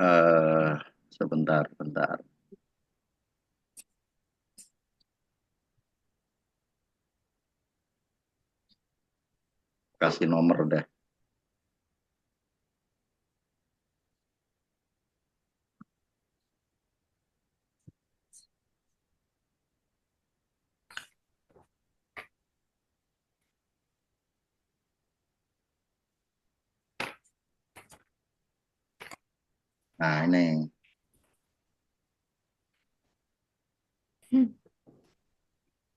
Eh, sebentar, bentar. Kasih nomor deh. Nah, ini.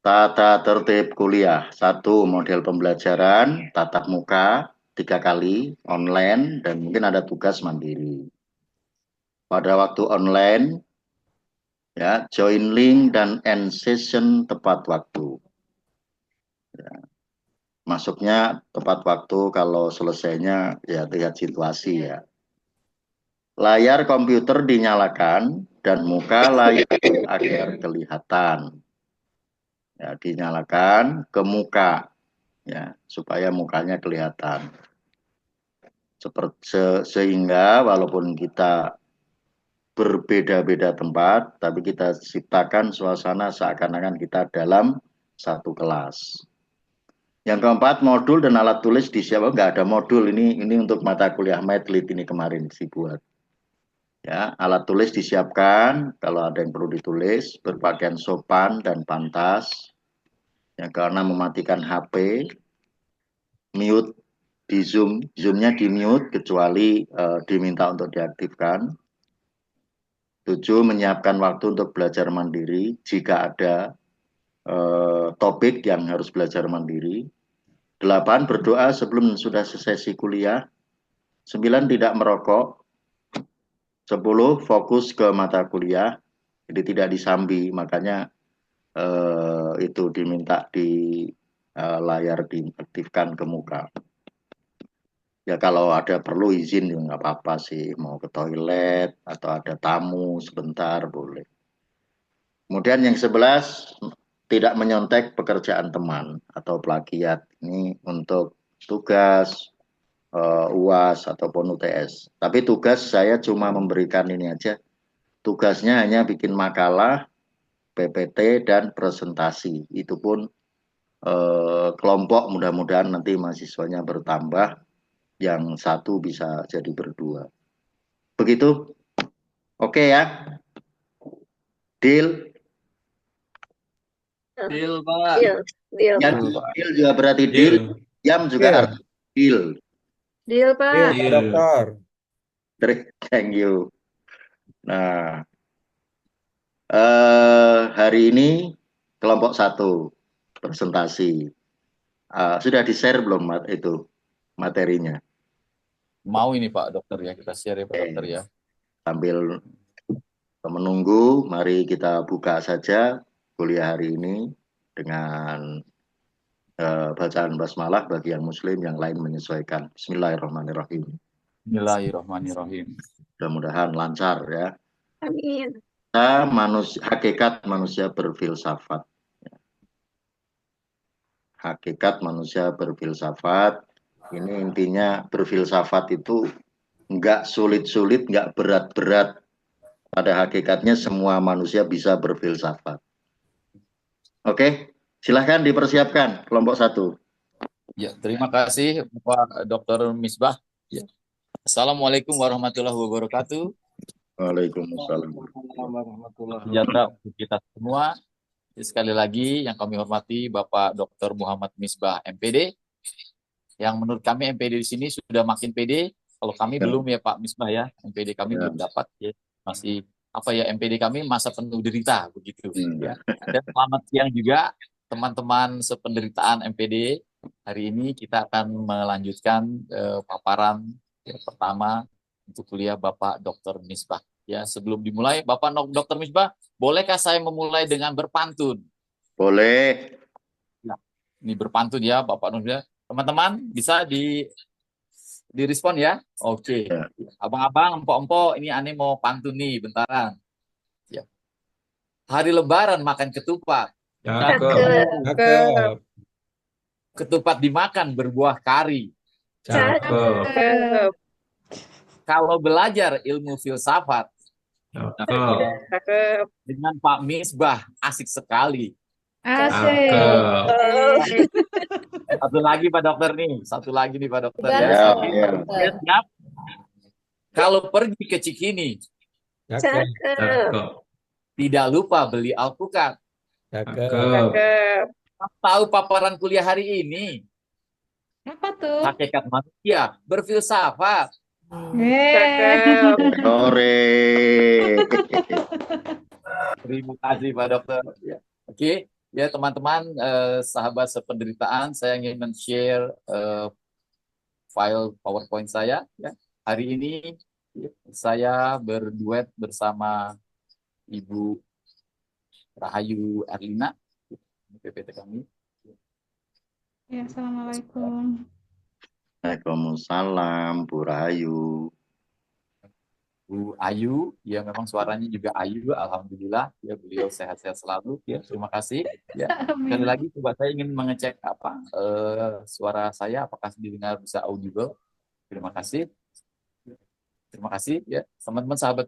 Tata tertib kuliah. Satu, model pembelajaran, tatap muka, 3 kali, online, dan mungkin ada tugas mandiri. Pada waktu online, ya, join link dan end session tepat waktu. Masuknya tepat waktu, kalau selesainya ya lihat situasi ya. Layar komputer dinyalakan dan muka layar agar kelihatan. Ya, dinyalakan ke muka ya supaya mukanya kelihatan. Sehingga walaupun kita berbeda-beda tempat, tapi kita ciptakan suasana seakan-akan kita dalam satu kelas. Yang keempat, modul dan alat tulis disiapkan. Nggak ada modul ini untuk mata kuliah Medlit ini kemarin sih buat. Ya, alat tulis disiapkan kalau ada yang perlu ditulis, berpakaian sopan dan pantas. Yang keenam, mematikan HP, mute di Zoom, Zoom-nya di mute kecuali diminta untuk diaktifkan. 7, menyiapkan waktu untuk belajar mandiri jika ada topik yang harus belajar mandiri. 8, berdoa sebelum sudah sesi kuliah. 9, tidak merokok. 10, fokus ke mata kuliah. Jadi tidak disambi, makanya itu diminta di layar diaktifkan ke muka. Ya kalau ada perlu izin ya nggak apa-apa sih, mau ke toilet atau ada tamu sebentar boleh. Kemudian yang 11, tidak menyontek pekerjaan teman atau plagiat. Ini untuk tugas UAS ataupun UTS. Tapi tugas saya cuma memberikan ini aja. Tugasnya hanya bikin makalah, PPT, dan presentasi. Itu pun kelompok, mudah-mudahan nanti mahasiswanya bertambah, yang satu bisa jadi berdua. Begitu? Oke ya? Deal? Deal, Pak. Deal, deal, Ya, Pak. deal juga berarti deal. Deal. Jam juga Deal. arti deal. Deal, Deal, Pak. Pak Deal. Dokter. Thank you. Nah, hari ini kelompok satu presentasi. Sudah di-share belum itu materinya? Mau ini Pak Dokter ya, kita share ya Pak Dokter ya. Sambil menunggu, mari kita buka saja kuliah hari ini dengan bacaan basmalah bagi yang muslim, yang lain menyesuaikan. Bismillahirrahmanirrahim. Bismillahirrahmanirrahim. Mudah-mudahan lancar ya. Amin. Hakikat manusia berfilsafat. Hakikat manusia berfilsafat. Ini intinya berfilsafat itu nggak sulit-sulit, nggak berat-berat. Pada hakikatnya semua manusia bisa berfilsafat. Oke, silahkan dipersiapkan kelompok satu. Ya, terima kasih Pak Dokter Misbah. Ya. Assalamualaikum warahmatullahi wabarakatuh. Waalaikumsalam. Sejahtera untuk kita semua. Sekali lagi yang kami hormati Bapak Dokter Muhammad Misbah MPD. Yang menurut kami MPD di sini sudah makin pede. Kalau kami Ya. belum ya Pak Misbah ya. MPD kami Ya. belum dapat ya. Masih MPD kami masa penuh derita begitu ya. Dan selamat siang juga teman-teman sependeritaan MPD. Hari ini kita akan melanjutkan paparan pertama untuk kuliah Bapak Dokter Misbah. Ya, sebelum dimulai Bapak Dokter Misbah, bolehkah saya memulai dengan berpantun? Boleh. Ya, ini berpantun ya Bapak Misbah. Teman-teman bisa direspon ya. Oke. Ya. Abang-abang, empok-empok, ini aneh mau pantun nih, bentaran. Ya. Hari Lebaran makan ketupat. Cakep. Cakep. Ketupat dimakan berbuah kari. Cakep. Cakep. Kalau belajar ilmu filsafat Cakep. Cakep. dengan Pak Misbah, asik sekali. Asik. Cakep. Satu lagi Pak Dokter nih, satu lagi nih Pak Dokter ya. Ganteng, Siap, Oke. ya. dokter. Siap. Kalau pergi ke Cikini, Cakep. Cakep. Cakep. tidak lupa beli alpukat. Cakep. Cakep. Tahu paparan kuliah hari ini? Apa tuh? Hakikat manusia berfilsafat. Cakep. Sore. Terima kasih Pak Dokter. Ya. Oke, ya teman-teman, sahabat sependeritaan, saya ingin men-share file PowerPoint saya. Ya. Hari ini ya, saya berduet bersama Ibu Rahayu Erlina, PPT kami. Ya, assalamualaikum. Waalaikumsalam, Bu Rahayu. Bu Ayu, ya memang suaranya juga Ayu, alhamdulillah, ya beliau sehat-sehat selalu, ya terima kasih. Ya sekali Amin. lagi, coba saya ingin mengecek suara saya, apakah didengar bisa audible. Terima kasih. Terima kasih ya teman-teman sahabat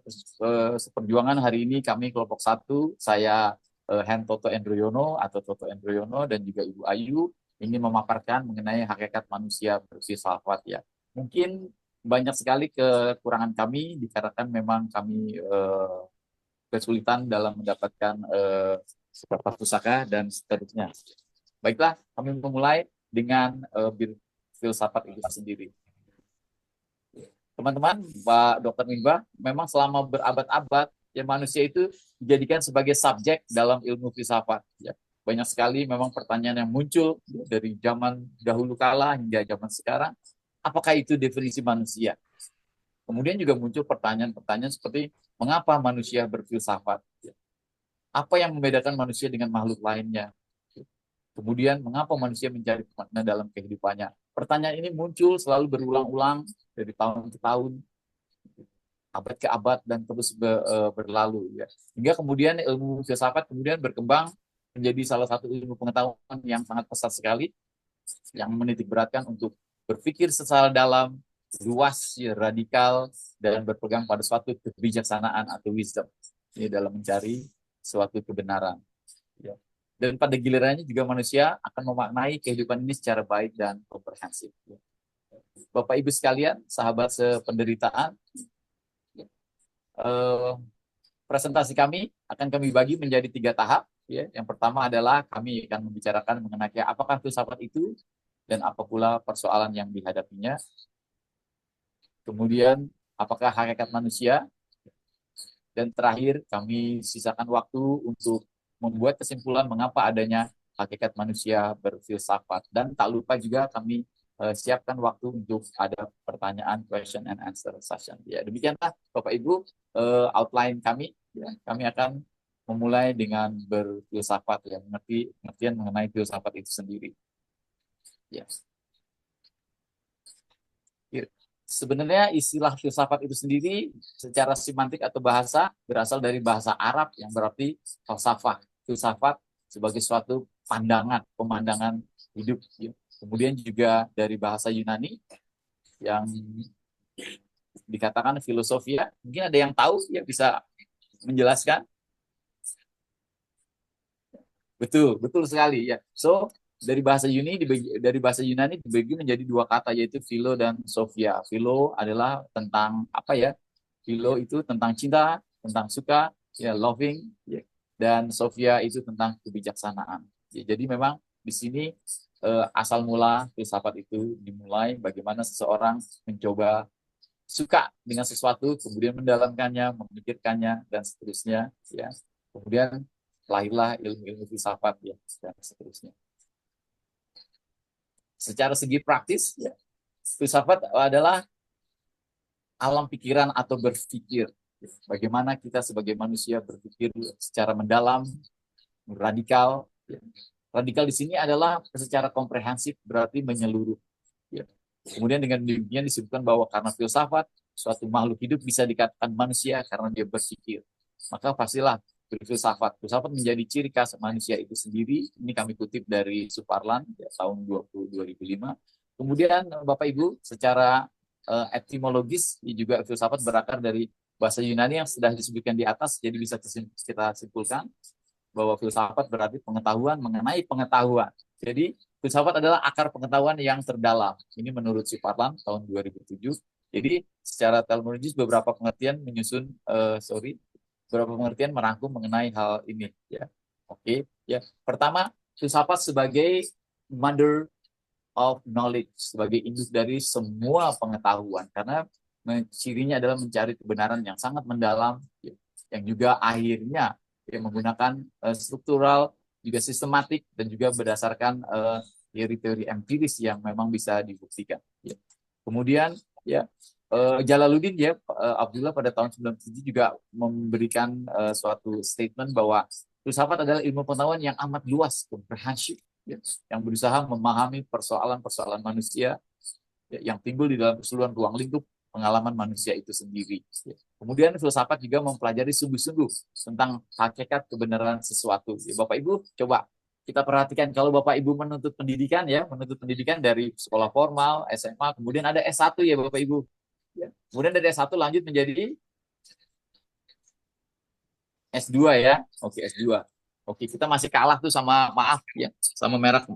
seperjuangan. Hari ini kami kelompok 1, saya Hen Toto Endroyono atau Toto Endroyono dan juga Ibu Ayu ingin memaparkan mengenai hakikat manusia berfilsafat ya. Mungkin banyak sekali kekurangan kami dikarenakan memang kami kesulitan dalam mendapatkan kertas pusaka dan seterusnya. Baiklah, kami memulai dengan filsafat itu sendiri. Teman-teman, Pak Dr. Mimba, memang selama berabad-abad ya manusia itu dijadikan sebagai subjek dalam ilmu filsafat. Ya. Banyak sekali memang pertanyaan yang muncul ya, dari zaman dahulu kala hingga zaman sekarang. Apakah itu definisi manusia? Kemudian juga muncul pertanyaan-pertanyaan seperti mengapa manusia berfilsafat? Ya. Apa yang membedakan manusia dengan makhluk lainnya? Kemudian mengapa manusia mencari makna dalam kehidupannya? Pertanyaan ini muncul selalu berulang-ulang dari tahun ke tahun, abad ke abad, dan terus berlalu. Ya. Hingga kemudian ilmu filsafat kemudian berkembang menjadi salah satu ilmu pengetahuan yang sangat pesat sekali, yang menitik beratkan untuk berpikir secara dalam, luas, ya, radikal, dan berpegang pada suatu kebijaksanaan atau wisdom ini dalam mencari suatu kebenaran. Ya. Dan pada gilirannya juga manusia akan memaknai kehidupan ini secara baik dan komprehensif. Bapak Ibu sekalian, sahabat sependeritaan, presentasi kami akan kami bagi menjadi 3 tahap. Ya. Yang pertama adalah kami akan membicarakan mengenai apakah filsafat itu dan apa pula persoalan yang dihadapinya. Kemudian, apakah hakikat manusia? Dan terakhir, kami sisakan waktu untuk membuat kesimpulan mengapa adanya hakikat manusia berfilsafat. Dan tak lupa juga kami siapkan waktu untuk ada pertanyaan question and answer session. Ya, demikianlah Bapak Ibu outline kami. Ya, kami akan memulai dengan berfilsafat, ya, pengertian mengenai filsafat itu sendiri. Ya. Sebenarnya istilah filsafat itu sendiri secara semantik atau bahasa berasal dari bahasa Arab yang berarti falsafah. Filsafat sebagai suatu pandangan, pemandangan hidup. Ya. Kemudian juga dari bahasa Yunani yang dikatakan filosofia. Mungkin ada yang tahu ya bisa menjelaskan. Betul, betul sekali ya. So dari bahasa Yunani dibagi menjadi 2 kata yaitu philo dan sophia. Philo adalah tentang apa ya? Philo itu tentang cinta, tentang suka, ya loving, ya. Dan sophia itu tentang kebijaksanaan. Ya, jadi memang di sini asal mula filsafat itu dimulai bagaimana seseorang mencoba suka dengan sesuatu, kemudian mendalamkannya, memikirkannya dan seterusnya, ya. Kemudian lahirlah ilmu-ilmu filsafat, ya, dan seterusnya. Secara segi praktis, ya, filsafat adalah alam pikiran atau berpikir. Bagaimana kita sebagai manusia berpikir secara mendalam, radikal. Ya. Radikal di sini adalah secara komprehensif, berarti menyeluruh. Ya. Kemudian dengan demikian disebutkan bahwa karena filsafat, suatu makhluk hidup bisa dikatakan manusia karena dia berpikir. Maka pastilah berfilsafat. Filsafat menjadi ciri khas manusia itu sendiri. Ini kami kutip dari Suparlan ya, tahun 2005. Kemudian Bapak Ibu secara etimologis, juga filsafat berakar dari bahasa Yunani yang sudah disebutkan di atas, jadi bisa kita simpulkan bahwa filsafat berarti pengetahuan mengenai pengetahuan. Jadi filsafat adalah akar pengetahuan yang terdalam. Ini menurut Siparlan tahun 2007. Jadi secara terminologis beberapa pengertian beberapa pengertian merangkum mengenai hal ini. Ya, oke. Ya, pertama filsafat sebagai mother of knowledge, sebagai induk dari semua pengetahuan, karena cirinya adalah mencari kebenaran yang sangat mendalam, ya, yang juga akhirnya ya, menggunakan struktural, juga sistematik, dan juga berdasarkan teori-teori empiris yang memang bisa dibuktikan. Ya. Kemudian ya Jalaluddin ya Abdullah pada tahun 97 juga memberikan suatu statement bahwa filsafat adalah ilmu pengetahuan yang amat luas, komprehensif, ya, yang berusaha memahami persoalan-persoalan manusia ya, yang timbul di dalam keseluruhan ruang lingkup pengalaman manusia itu sendiri. Ya. Kemudian filsafat juga mempelajari sungguh-sungguh tentang hakikat kebenaran sesuatu. Ya, Bapak Ibu, coba kita perhatikan kalau Bapak Ibu menuntut pendidikan dari sekolah formal, SMA, kemudian ada S1 ya Bapak Ibu. Ya. Kemudian dari S1 lanjut menjadi S2 ya. Oke, S2. Oke, kita masih kalah tuh sama, maaf ya, sama merek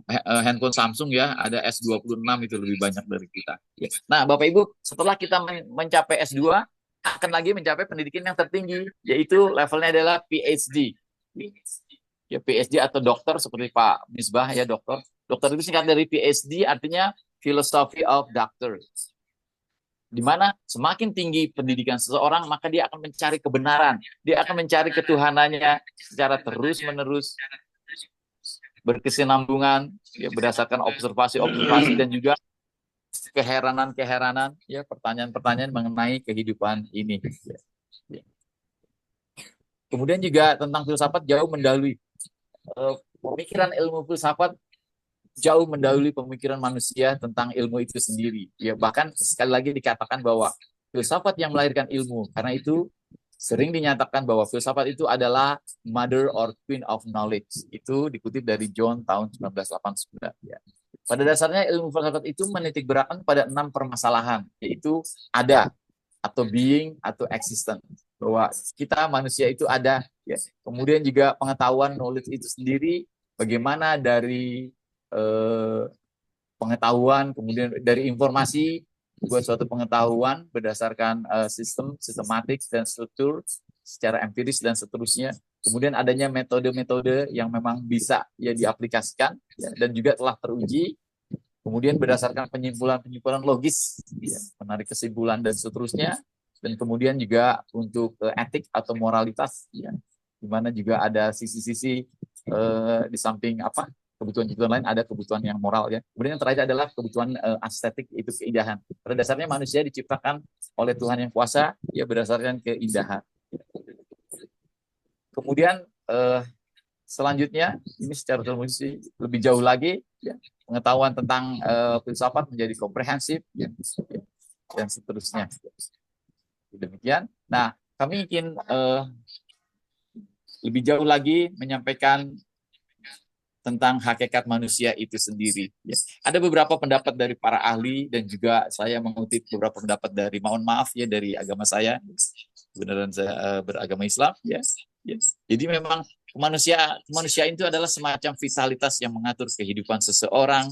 handphone Samsung ya, ada S26 itu lebih banyak dari kita. Ya. Nah, Bapak Ibu, setelah kita mencapai S2, akan lagi mencapai pendidikan yang tertinggi, yaitu levelnya adalah PhD. Ya, PhD atau dokter seperti Pak Misbah ya, dokter. Dokter itu singkat dari PhD, artinya Philosophy of Doctor. Di mana semakin tinggi pendidikan seseorang, maka dia akan mencari kebenaran. Dia akan mencari ketuhanannya secara terus-menerus, berkesinambungan, ya, berdasarkan observasi-observasi dan juga keheranan-keheranan, ya, pertanyaan-pertanyaan mengenai kehidupan ini. Ya. Kemudian juga tentang filsafat jauh mendahului pemikiran ilmu filsafat, jauh mendahului pemikiran manusia tentang ilmu itu sendiri. Ya, bahkan sekali lagi dikatakan bahwa filsafat yang melahirkan ilmu. Karena itu sering dinyatakan bahwa filsafat itu adalah mother or queen of knowledge. Itu dikutip dari John tahun 1989. Ya. Pada dasarnya ilmu filsafat itu menitik beratkan pada 6 permasalahan, yaitu ada, atau being, atau existent. Bahwa kita manusia itu ada. Ya. Kemudian juga pengetahuan knowledge itu sendiri, bagaimana dari pengetahuan, kemudian dari informasi buat suatu pengetahuan berdasarkan sistematik dan struktur secara empiris dan seterusnya. Kemudian adanya metode-metode yang memang bisa ya diaplikasikan ya, dan juga telah teruji. Kemudian berdasarkan penyimpulan-penyimpulan logis, ya, menarik kesimpulan dan seterusnya. Dan kemudian juga untuk etik atau moralitas, ya, di mana juga ada sisi-sisi di samping kebutuhan-kebutuhan lain, ada kebutuhan yang moral ya. Kemudian yang terakhir adalah kebutuhan estetik, itu keindahan. Pada dasarnya manusia diciptakan oleh Tuhan yang kuasa ya berdasarkan keindahan. Kemudian selanjutnya ini secara terminologi lebih jauh lagi ya, pengetahuan tentang filsafat menjadi komprehensif ya, dan seterusnya. Demikian. Nah, kami ingin lebih jauh lagi menyampaikan tentang hakikat manusia itu sendiri. Ya. Ada beberapa pendapat dari para ahli dan juga saya mengutip beberapa pendapat dari, mohon maaf ya, dari agama saya. Kebenaran saya beragama Islam. Ya. Ya. Jadi memang kemanusiaan itu adalah semacam vitalitas yang mengatur kehidupan seseorang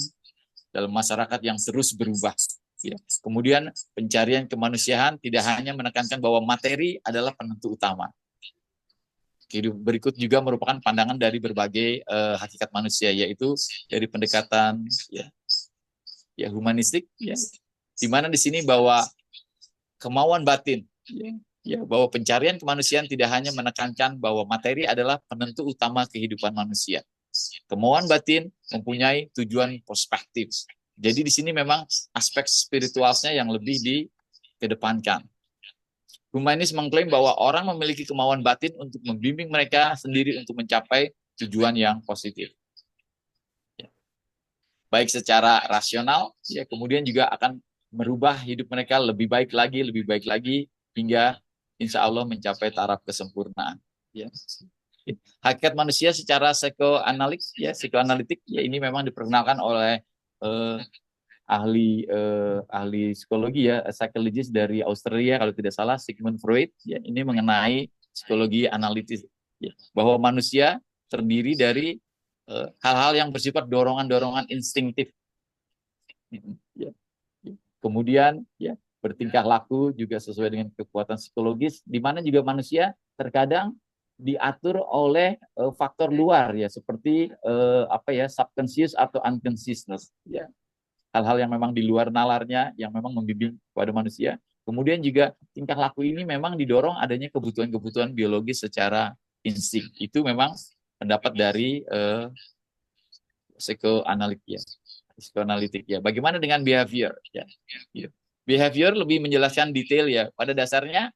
dalam masyarakat yang terus berubah. Ya. Kemudian pencarian kemanusiaan tidak hanya menekankan bahwa materi adalah penentu utama. Berikut juga merupakan pandangan dari berbagai hakikat manusia, yaitu dari pendekatan ya humanistik, ya, di mana di sini bahwa kemauan batin, ya, bahwa pencarian kemanusiaan tidak hanya menekankan bahwa materi adalah penentu utama kehidupan manusia. Kemauan batin mempunyai tujuan perspektif. Jadi di sini memang aspek spiritualnya yang lebih dikedepankan. Humanis mengklaim bahwa orang memiliki kemauan batin untuk membimbing mereka sendiri untuk mencapai tujuan yang positif. Ya. Baik secara rasional, ya, kemudian juga akan merubah hidup mereka lebih baik lagi, hingga insya Allah mencapai taraf kesempurnaan. Ya. Hakikat manusia secara psikoanalitik, ya ini memang diperkenalkan oleh ahli psikologi ya, psikologis dari Australia kalau tidak salah, Sigmund Freud ya, ini mengenai psikologi analitis ya, bahwa manusia terdiri dari hal-hal yang bersifat dorongan-dorongan instingtif ya. Kemudian ya bertingkah laku juga sesuai dengan kekuatan psikologis, di mana juga manusia terkadang diatur oleh faktor luar ya, seperti subconscious atau unconsciousness ya, hal-hal yang memang di luar nalarnya yang memang membimbing kepada manusia. Kemudian juga tingkah laku ini memang didorong adanya kebutuhan-kebutuhan biologis secara insting. Itu memang pendapat dari psikoanalitik ya. Bagaimana dengan behavior ya? Behavior lebih menjelaskan detail ya. Pada dasarnya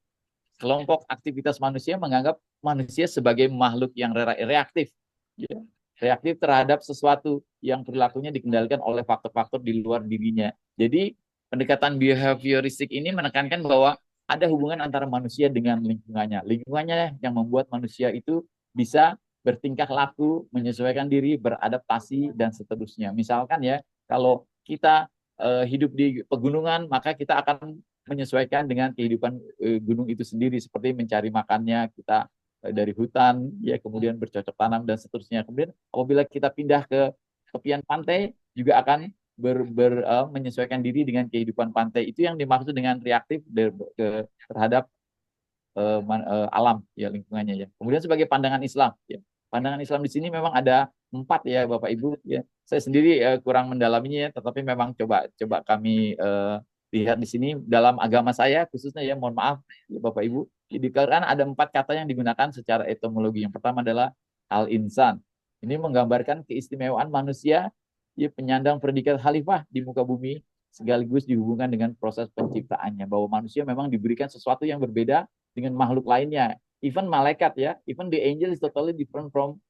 kelompok aktivitas manusia menganggap manusia sebagai makhluk yang reaktif ya. Reaktif terhadap sesuatu yang perilakunya dikendalikan oleh faktor-faktor di luar dirinya. Jadi pendekatan behavioristik ini menekankan bahwa ada hubungan antara manusia dengan lingkungannya. Lingkungannya yang membuat manusia itu bisa bertingkah laku, menyesuaikan diri, beradaptasi, dan seterusnya. Misalkan ya, kalau kita hidup di pegunungan, maka kita akan menyesuaikan dengan kehidupan gunung itu sendiri, seperti mencari makannya kita dari hutan, ya kemudian bercocok tanam dan seterusnya. Kemudian apabila kita pindah ke tepian pantai, juga akan menyesuaikan diri dengan kehidupan pantai. Itu yang dimaksud dengan reaktif terhadap alam, ya lingkungannya ya. Kemudian sebagai pandangan Islam, ya pandangan Islam di sini memang ada 4 ya Bapak Ibu. Ya, saya sendiri kurang mendalaminya, tetapi memang coba kami lihat di sini dalam agama saya khususnya ya, mohon maaf ya Bapak Ibu. Dikarenakan ada 4 kata yang digunakan secara etimologi. Yang pertama adalah al-insan. Ini menggambarkan keistimewaan manusia, ya, penyandang predikat khalifah di muka bumi, sekaligus dihubungkan dengan proses penciptaannya, bahwa manusia memang diberikan sesuatu yang berbeda dengan makhluk lainnya. Even malaikat ya, even the angel is totally different from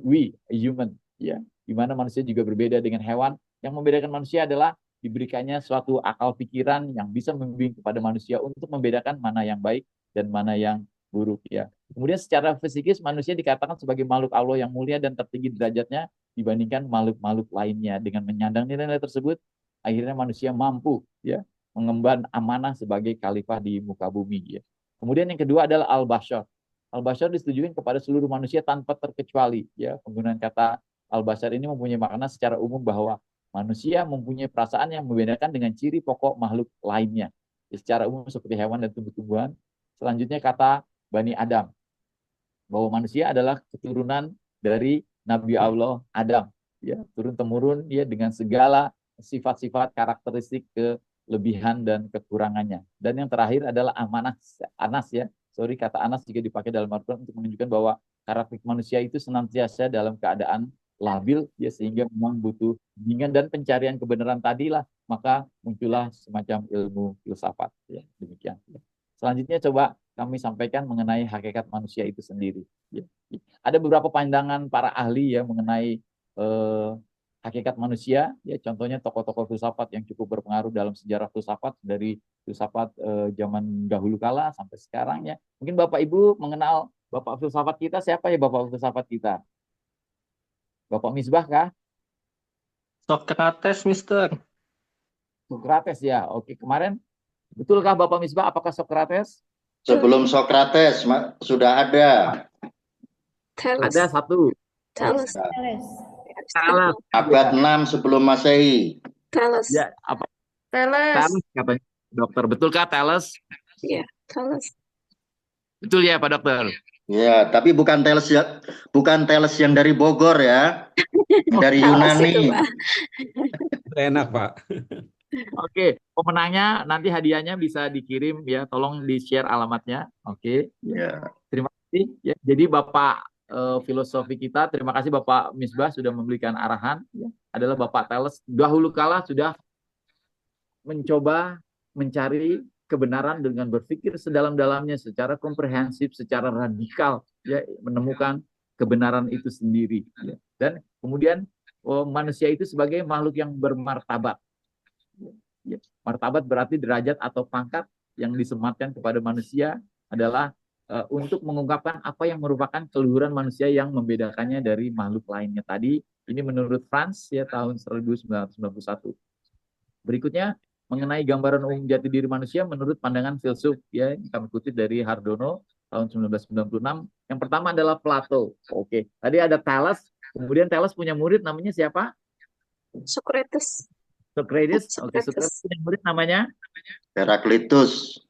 we, human ya. Di mana manusia juga berbeda dengan hewan. Yang membedakan manusia adalah diberikannya suatu akal pikiran yang bisa membimbing kepada manusia untuk membedakan mana yang baik dan mana yang buruk ya. Kemudian secara fisikis manusia dikatakan sebagai makhluk Allah yang mulia dan tertinggi derajatnya dibandingkan makhluk-makhluk lainnya. Dengan menyandang nilai-nilai tersebut, akhirnya manusia mampu ya mengemban amanah sebagai khalifah di muka bumi ya. Kemudian yang kedua adalah al-bashar. Al-bashar disetujui kepada seluruh manusia tanpa terkecuali ya. Penggunaan kata al-bashar ini mempunyai makna secara umum bahwa manusia mempunyai perasaan yang membedakan dengan ciri pokok makhluk lainnya. Secara umum seperti hewan dan tumbuh-tumbuhan. Selanjutnya kata Bani Adam, bahwa manusia adalah keturunan dari Nabi Allah Adam, ya, turun-temurun ya dengan segala sifat-sifat karakteristik kelebihan dan kekurangannya. Dan yang terakhir adalah Anas ya. Sorry, kata Anas juga dipakai dalam Al-Quran untuk menunjukkan bahwa karakter manusia itu senantiasa dalam keadaan labil ya, sehingga memang butuh bimbingan dan pencarian kebenaran tadilah, maka muncullah semacam ilmu filsafat ya. Demikian ya. Selanjutnya coba kami sampaikan mengenai hakikat manusia itu sendiri. Ya. Ada beberapa pandangan para ahli ya mengenai hakikat manusia. Ya, contohnya tokoh-tokoh filsafat yang cukup berpengaruh dalam sejarah filsafat dari filsafat zaman dahulu kala sampai sekarang ya. Mungkin Bapak Ibu mengenal Bapak filsafat kita, siapa ya Bapak filsafat kita? Bapak Misbah kah? Socrates, Mister. Socrates ya. Oke, kemarin betulkah Bapak Misbah, apakah Socrates? Sebelum Socrates sudah ada. Ada satu. Thales. Abad 6 sebelum Masehi. Thales. Ya, apa? Thales. Thales katanya dokter. Betulkah Thales? Iya, Thales. Betul ya Pak Dokter? Ya, tapi bukan Thales yang dari Bogor ya. Dari Yunani. Enak, Pak. Oke, pemenangnya nanti hadiahnya bisa dikirim ya, tolong di-share alamatnya. Oke. Ya. Terima kasih ya. Jadi Bapak filosofi kita, terima kasih Bapak Misbah sudah memberikan arahan ya. Adalah Bapak Thales dahulu kala sudah mencoba mencari kebenaran dengan berpikir sedalam-dalamnya, secara komprehensif, secara radikal ya, menemukan kebenaran itu sendiri ya. Dan kemudian manusia itu sebagai makhluk yang bermartabat. Ya, martabat berarti derajat atau pangkat yang disematkan kepada manusia adalah untuk mengungkapkan apa yang merupakan keluhuran manusia yang membedakannya dari makhluk lainnya. Tadi ini menurut Franz ya tahun 1991. Berikutnya mengenai gambaran umum jati diri manusia menurut pandangan filsuf ya, yang kami kutip dari Hardono tahun 1996. Yang pertama adalah Plato. Oke, tadi ada Thales, kemudian Thales punya murid namanya siapa? Socrates. Socrates. Oke, Socrates Socrates. punya murid namanya Heraklitus.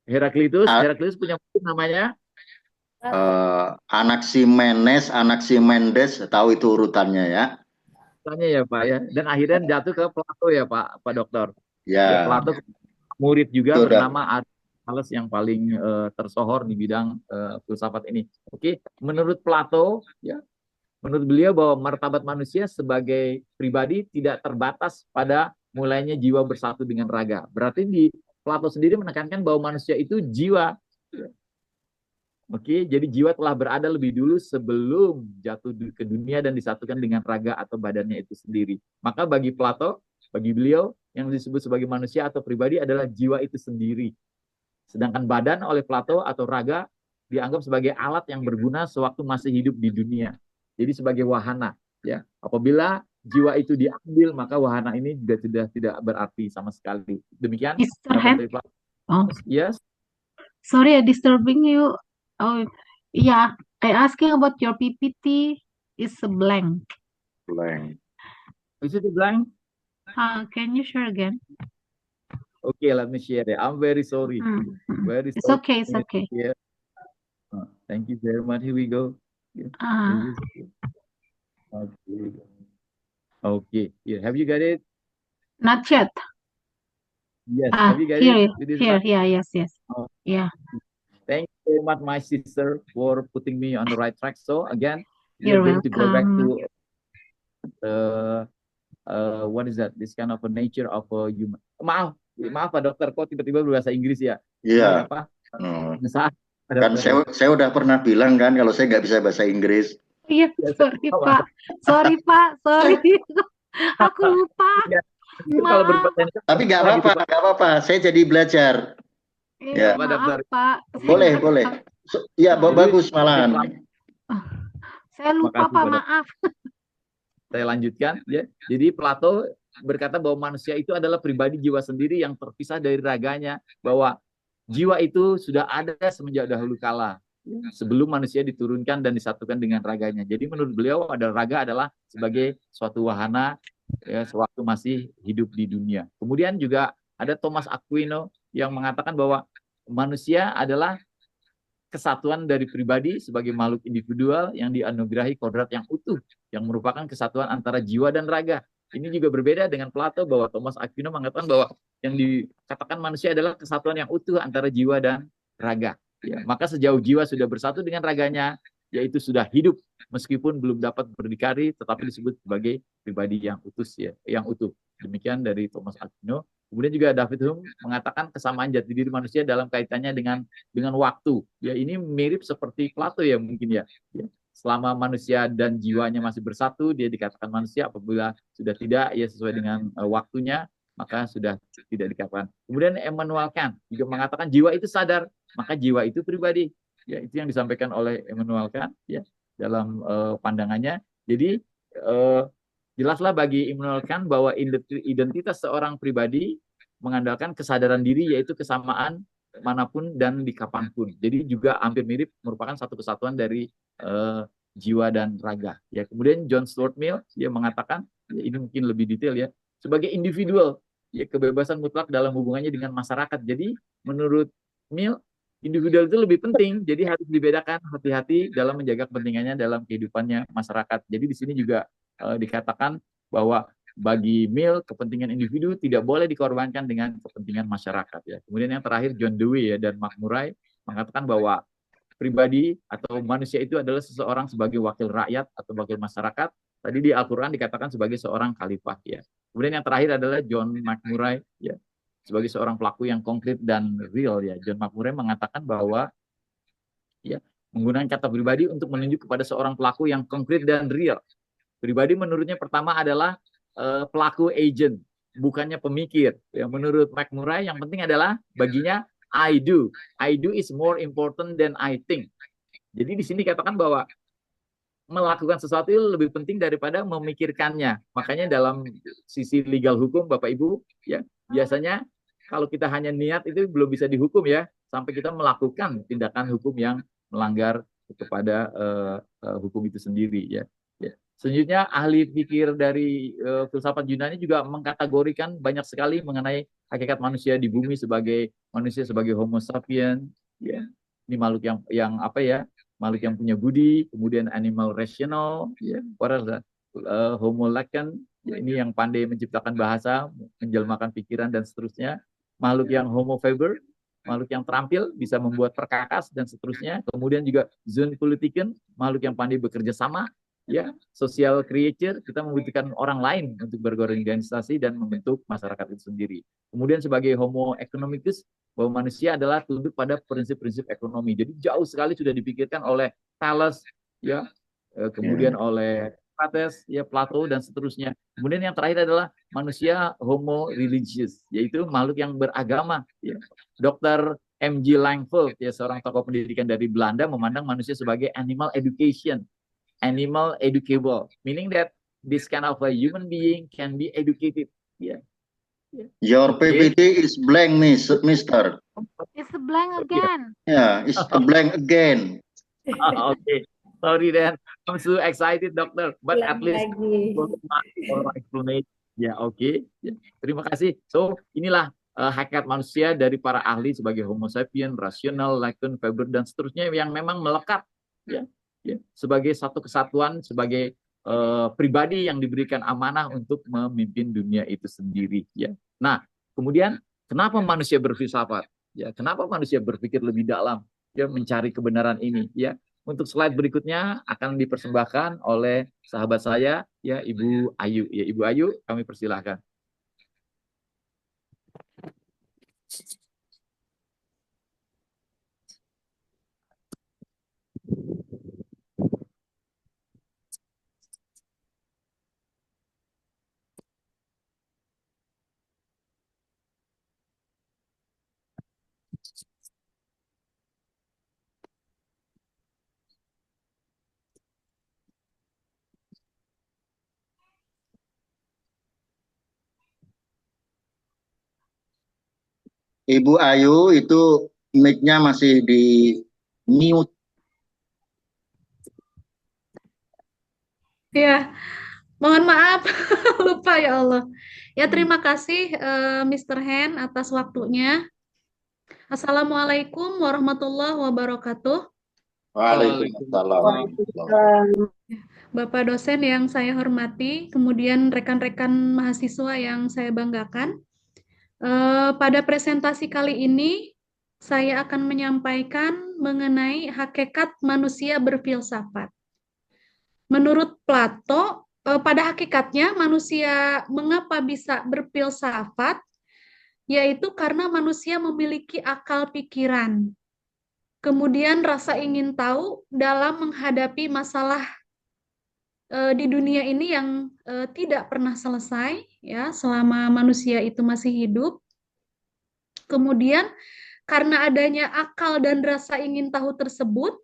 Heraklitus. A- Heraklitus punya murid namanya Anaximenes, Anaximendes, tahu itu urutannya ya? tanya ya Pak ya. Dan akhirnya jatuh ke Plato ya Pak Dokter. Ya, Ya, Plato murid juga itu udah. bernama Thales yang paling tersohor di bidang filsafat ini. Oke, menurut Plato ya, menurut beliau bahwa martabat manusia sebagai pribadi tidak terbatas pada mulainya jiwa bersatu dengan raga. Berarti di Plato sendiri menekankan bahwa manusia itu jiwa. Oke, jadi jiwa telah berada lebih dulu sebelum jatuh ke dunia dan disatukan dengan raga atau badannya itu sendiri. Maka bagi Plato, bagi beliau, yang disebut sebagai manusia atau pribadi adalah jiwa itu sendiri. Sedangkan badan oleh Plato atau raga dianggap sebagai alat yang berguna sewaktu masih hidup di dunia. Jadi sebagai wahana. Ya, apabila jiwa itu diambil, maka wahana ini juga sudah tidak berarti sama sekali. Demikian Mr. pendapat Hen, dari Plato. oh, Yes. sorry, disturbing you. Oh, yeah, I asking about your PPT is a blank. Blank. Is it a blank? Can you share again? Okay, let me share it. I'm very sorry. Very It's sorry. okay, it's okay. Yeah. Thank you very much. Here we go. Yeah. Okay. Okay. Yeah. Have you got it? Not yet. Yes. Have you got Here, it? here, yeah, yes. Oh. Yeah. Thank you very much, my sister, for putting me on the right track. So again, You're we're going to go back welcome. to what is that? This kind of a nature of a human. Maaf Pak Dokter, kok tiba-tiba berbahasa Inggris ya? Iya. Apa? Kan saya udah pernah bilang kan kalau saya nggak bisa bahasa Inggris. Iya, sorry Pak. Sorry Pak, sorry. Aku lupa. Kalau Maaf. Tapi nggak apa-apa, saya jadi belajar. Iya, Ya. maaf Pak. Boleh. Ya, bagus malahan. Saya lupa Pak, maaf. Saya lanjutkan ya. Jadi Plato berkata bahwa manusia itu adalah pribadi jiwa sendiri yang terpisah dari raganya, bahwa jiwa itu sudah ada semenjak dahulu kala, sebelum manusia diturunkan dan disatukan dengan raganya. Jadi menurut beliau raga adalah sebagai suatu wahana ya, sewaktu masih hidup di dunia. Kemudian juga ada Thomas Aquino yang mengatakan bahwa manusia adalah kesatuan dari pribadi sebagai makhluk individual yang dianugerahi kodrat yang utuh, yang merupakan kesatuan antara jiwa dan raga. Ini juga berbeda dengan Plato, bahwa Thomas Aquino mengatakan bahwa yang dikatakan manusia adalah kesatuan yang utuh antara jiwa dan raga. Ya, maka sejauh jiwa sudah bersatu dengan raganya, yaitu sudah hidup meskipun belum dapat berdikari, tetapi disebut sebagai pribadi yang utuh ya, yang utuh. Demikian dari Thomas Aquino. Kemudian juga David Hume mengatakan kesamaan jati diri manusia dalam kaitannya dengan waktu. Ya, ini mirip seperti Plato ya mungkin ya. Selama manusia dan jiwanya masih bersatu, dia dikatakan manusia. Apabila sudah tidak, ya sesuai dengan waktunya, maka sudah tidak dikatakan. Kemudian Immanuel Kant juga mengatakan jiwa itu sadar, maka jiwa itu pribadi. Ya, itu yang disampaikan oleh Immanuel Kant ya dalam pandangannya. Jadi jelaslah bagi Immanuel Kant bahwa identitas seorang pribadi mengandalkan kesadaran diri, yaitu kesamaan manapun dan di kapanpun. Jadi juga hampir mirip, merupakan satu kesatuan dari jiwa dan raga. Ya, kemudian John Stuart Mill dia mengatakan, ya, ini mungkin lebih detail ya, sebagai individual, ya kebebasan mutlak dalam hubungannya dengan masyarakat. Jadi menurut Mill, individual itu lebih penting, jadi harus dibedakan, hati-hati dalam menjaga kepentingannya dalam kehidupannya masyarakat. Jadi di sini juga dikatakan bahwa bagi Mill kepentingan individu tidak boleh dikorbankan dengan kepentingan masyarakat ya. Kemudian yang terakhir John Dewey ya dan Mark Murray mengatakan bahwa pribadi atau manusia itu adalah seseorang sebagai wakil rakyat atau wakil masyarakat. Tadi di Al-Qur'an dikatakan sebagai seorang khalifah ya. Kemudian yang terakhir adalah John Mark Murray ya, sebagai seorang pelaku yang konkret dan real ya. John Mark Murray mengatakan bahwa ya menggunakan kata pribadi untuk menunjuk kepada seorang pelaku yang konkret dan real. Pribadi menurutnya pertama adalah pelaku agent, bukannya pemikir. Ya, menurut Mark Murray yang penting adalah baginya I do. I do is more important than I think. Jadi di sini katakan bahwa melakukan sesuatu itu lebih penting daripada memikirkannya. Makanya dalam sisi legal hukum, Bapak Ibu, ya biasanya kalau kita hanya niat itu belum bisa dihukum ya, sampai kita melakukan tindakan hukum yang melanggar kepada hukum itu sendiri ya. Ya. Selanjutnya ahli pikir dari filsafat Yunani juga mengkategorikan banyak sekali mengenai hakikat manusia di bumi sebagai manusia sebagai Homo sapien, ya. Ini makhluk yang apa ya? Makhluk yang punya budi, kemudian animal rational, ya, Homo lacan, ya, ini yang pandai menciptakan bahasa, menjelmakan pikiran dan seterusnya. Makhluk yang Homo faber, makhluk yang terampil, bisa membuat perkakas dan seterusnya. Kemudian juga Zoon politician, makhluk yang pandai bekerja sama, ya, social creature, kita membutuhkan orang lain untuk berorganisasi dan membentuk masyarakat itu sendiri. Kemudian sebagai Homo economicus, bahwa manusia adalah tunduk pada prinsip-prinsip ekonomi. Jadi jauh sekali sudah dipikirkan oleh Thales, ya, kemudian oleh Socrates, ya, Plato dan seterusnya. Kemudian yang terakhir adalah manusia Homo religious, yaitu makhluk yang beragama. Ya. Dr. M.G. Langford, ya, seorang tokoh pendidikan dari Belanda, memandang manusia sebagai animal education, animal educable, meaning that this kind of a human being can be educated. Ya. Your PPT is blank, Mister. It's a blank again. Yeah, it's a blank again. Okay, sorry then. I'm so excited, Doctor. But at least lagi. for my explanation. Ya, oke. Ya, terima kasih. So, inilah hakikat manusia dari para ahli sebagai Homo sapien, rasional, lacan, faber dan seterusnya yang memang melekat, ya, sebagai satu kesatuan, sebagai pribadi yang diberikan amanah untuk memimpin dunia itu sendiri. Ya. Nah, kemudian kenapa manusia berfilsafat? Ya, kenapa manusia berpikir lebih dalam? Ya, mencari kebenaran ini. Ya, untuk slide berikutnya akan dipersembahkan oleh sahabat saya, ya, Ibu Ayu. Ya, Ibu Ayu, kami persilahkan. Ibu Ayu itu mic-nya masih di mute. Ya, mohon maaf, lupa ya Allah. Ya, terima kasih Mr. Hen atas waktunya. Assalamualaikum warahmatullahi wabarakatuh. Waalaikumsalam. Bapak dosen yang saya hormati, kemudian rekan-rekan mahasiswa yang saya banggakan. Pada presentasi kali ini, saya akan menyampaikan mengenai hakikat manusia berfilsafat. Menurut Plato, pada hakikatnya manusia mengapa bisa berfilsafat, yaitu karena manusia memiliki akal pikiran. Kemudian rasa ingin tahu dalam menghadapi masalah di dunia ini yang tidak pernah selesai, ya, selama manusia itu masih hidup. Kemudian karena adanya akal dan rasa ingin tahu tersebut,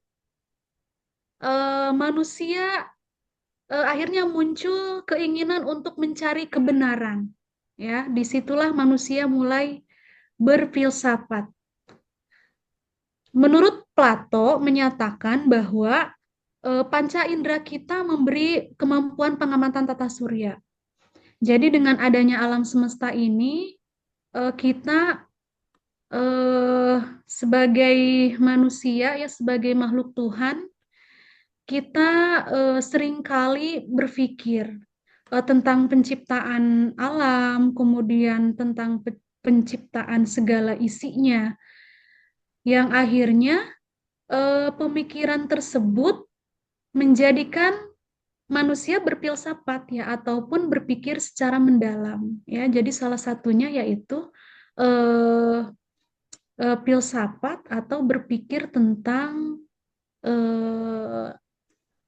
manusia akhirnya muncul keinginan untuk mencari kebenaran. Ya, disitulah manusia mulai berfilsafat. Menurut Plato menyatakan bahwa panca indera kita memberi kemampuan pengamatan tata surya. Jadi dengan adanya alam semesta ini, kita sebagai manusia, ya, sebagai makhluk Tuhan, kita seringkali berpikir tentang penciptaan alam, kemudian tentang penciptaan segala isinya, yang akhirnya pemikiran tersebut menjadikan manusia berfilsafat, ya, ataupun berpikir secara mendalam, ya. Jadi salah satunya yaitu filsafat atau berpikir tentang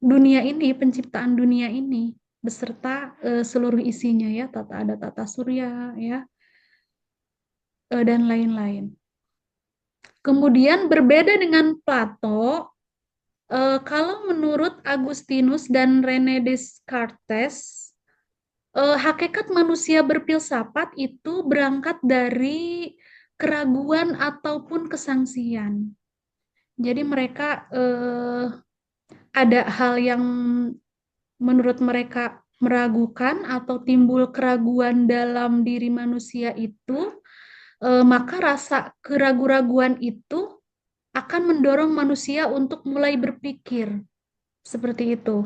dunia ini, penciptaan dunia ini beserta seluruh isinya, ya, ada tata surya, ya, dan lain-lain. Kemudian berbeda dengan Plato, Kalau menurut Agustinus dan René Descartes, hakikat manusia berfilsafat itu berangkat dari keraguan ataupun kesangsian. Jadi mereka ada hal yang menurut mereka meragukan atau timbul keraguan dalam diri manusia itu, maka rasa keraguan-raguan itu akan mendorong manusia untuk mulai berpikir seperti itu.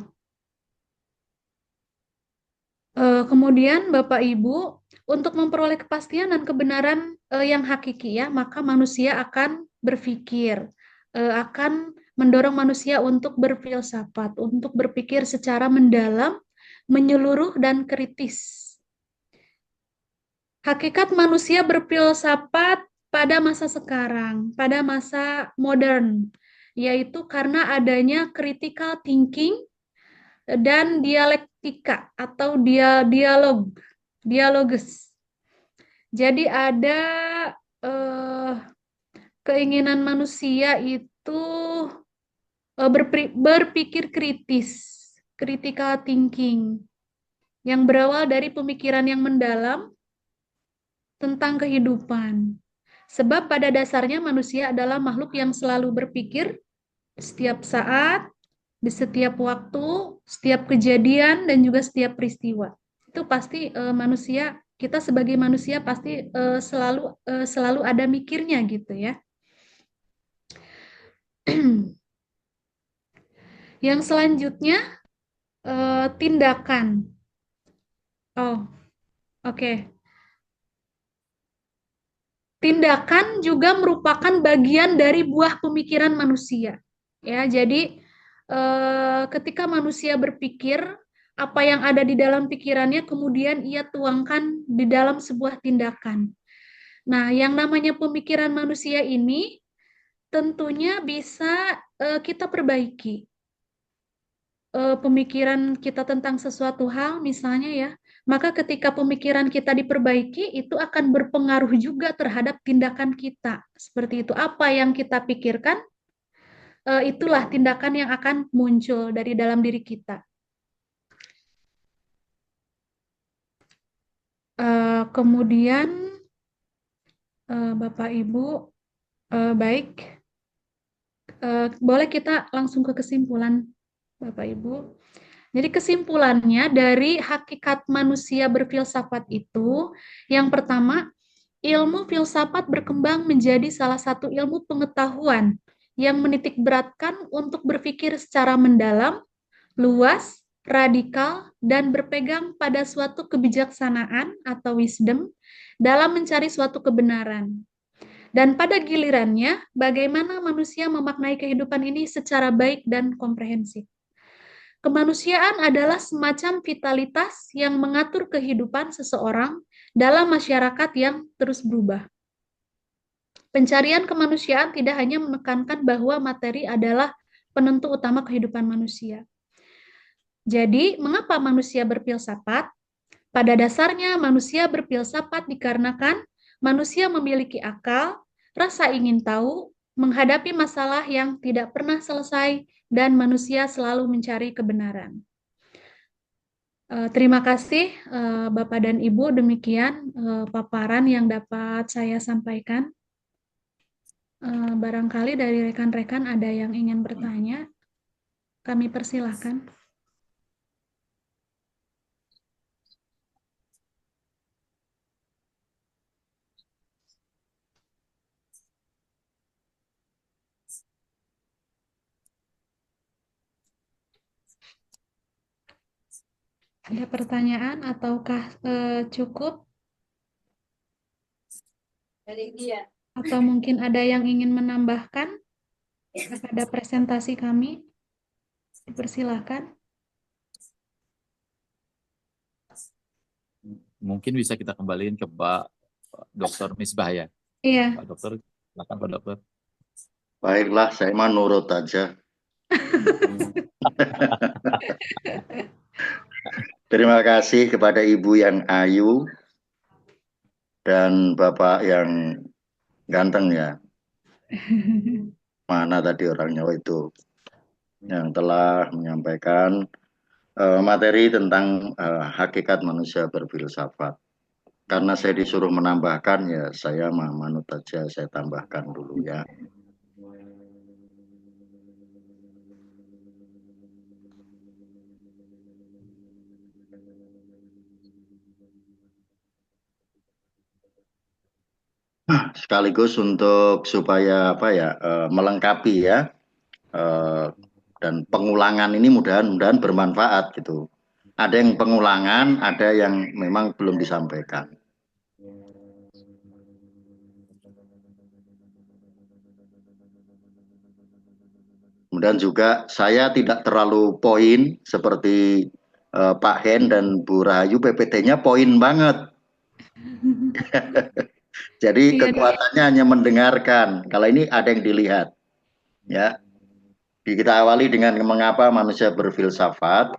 Kemudian Bapak Ibu, untuk memperoleh kepastian dan kebenaran yang hakiki ya, maka manusia akan berpikir, akan mendorong manusia untuk berfilsafat, untuk berpikir secara mendalam, menyeluruh dan kritis. Hakikat manusia berfilsafat pada masa sekarang, pada masa modern, yaitu karena adanya critical thinking dan dialektika atau dialogus. Jadi ada keinginan manusia itu berpikir kritis, critical thinking, yang berawal dari pemikiran yang mendalam tentang kehidupan. Sebab pada dasarnya manusia adalah makhluk yang selalu berpikir setiap saat, di setiap waktu, setiap kejadian, dan juga setiap peristiwa. Itu pasti manusia, kita sebagai manusia pasti selalu ada mikirnya gitu ya. Yang selanjutnya, tindakan. Oh, oke. Tindakan juga merupakan bagian dari buah pemikiran manusia. Ya, jadi ketika manusia berpikir, apa yang ada di dalam pikirannya kemudian ia tuangkan di dalam sebuah tindakan. Nah, yang namanya pemikiran manusia ini tentunya bisa kita perbaiki. Pemikiran kita tentang sesuatu hal misalnya ya, maka ketika pemikiran kita diperbaiki itu akan berpengaruh juga terhadap tindakan kita. Seperti itu, apa yang kita pikirkan, itulah tindakan yang akan muncul dari dalam diri kita. Kemudian Bapak Ibu, baik, boleh kita langsung ke kesimpulan Bapak Ibu. Jadi kesimpulannya dari hakikat manusia berfilsafat itu, yang pertama, ilmu filsafat berkembang menjadi salah satu ilmu pengetahuan yang menitik beratkan untuk berpikir secara mendalam, luas, radikal, dan berpegang pada suatu kebijaksanaan atau wisdom dalam mencari suatu kebenaran. Dan pada gilirannya, bagaimana manusia memaknai kehidupan ini secara baik dan komprehensif. Kemanusiaan adalah semacam vitalitas yang mengatur kehidupan seseorang dalam masyarakat yang terus berubah. Pencarian kemanusiaan tidak hanya menekankan bahwa materi adalah penentu utama kehidupan manusia. Jadi, mengapa manusia berfilsafat? Pada dasarnya, manusia berfilsafat dikarenakan manusia memiliki akal, rasa ingin tahu, menghadapi masalah yang tidak pernah selesai, dan manusia selalu mencari kebenaran. Terima kasih Bapak dan Ibu, demikian paparan yang dapat saya sampaikan. Barangkali dari rekan-rekan ada yang ingin bertanya, kami persilahkan. Ada pertanyaan ataukah cukup? Atau mungkin ada yang ingin menambahkan pada presentasi kami? Dipersilahkan. Mungkin bisa kita kembaliin ke Pak Dr. Misbah ya. Iya. Pak Dokter, silakan Pak Dokter. Baiklah, saya mah nurut aja. Terima kasih kepada Ibu yang ayu dan Bapak yang ganteng ya. Mana tadi orangnya? Oh, itu. yang telah menyampaikan materi tentang hakikat manusia berfilsafat. Karena saya disuruh menambahkan, ya saya manut aja, saya tambahkan dulu ya. Sekaligus untuk supaya apa ya, melengkapi ya, dan pengulangan ini mudah-mudahan bermanfaat gitu. Ada yang pengulangan, ada yang memang belum disampaikan. Kemudian juga saya tidak terlalu poin seperti Pak Hen dan Bu Rahayu, PPT-nya poin banget. Jadi Iya, kekuatannya hanya mendengarkan. Kalau ini ada yang dilihat. Ya, kita awali dengan mengapa manusia berfilsafat.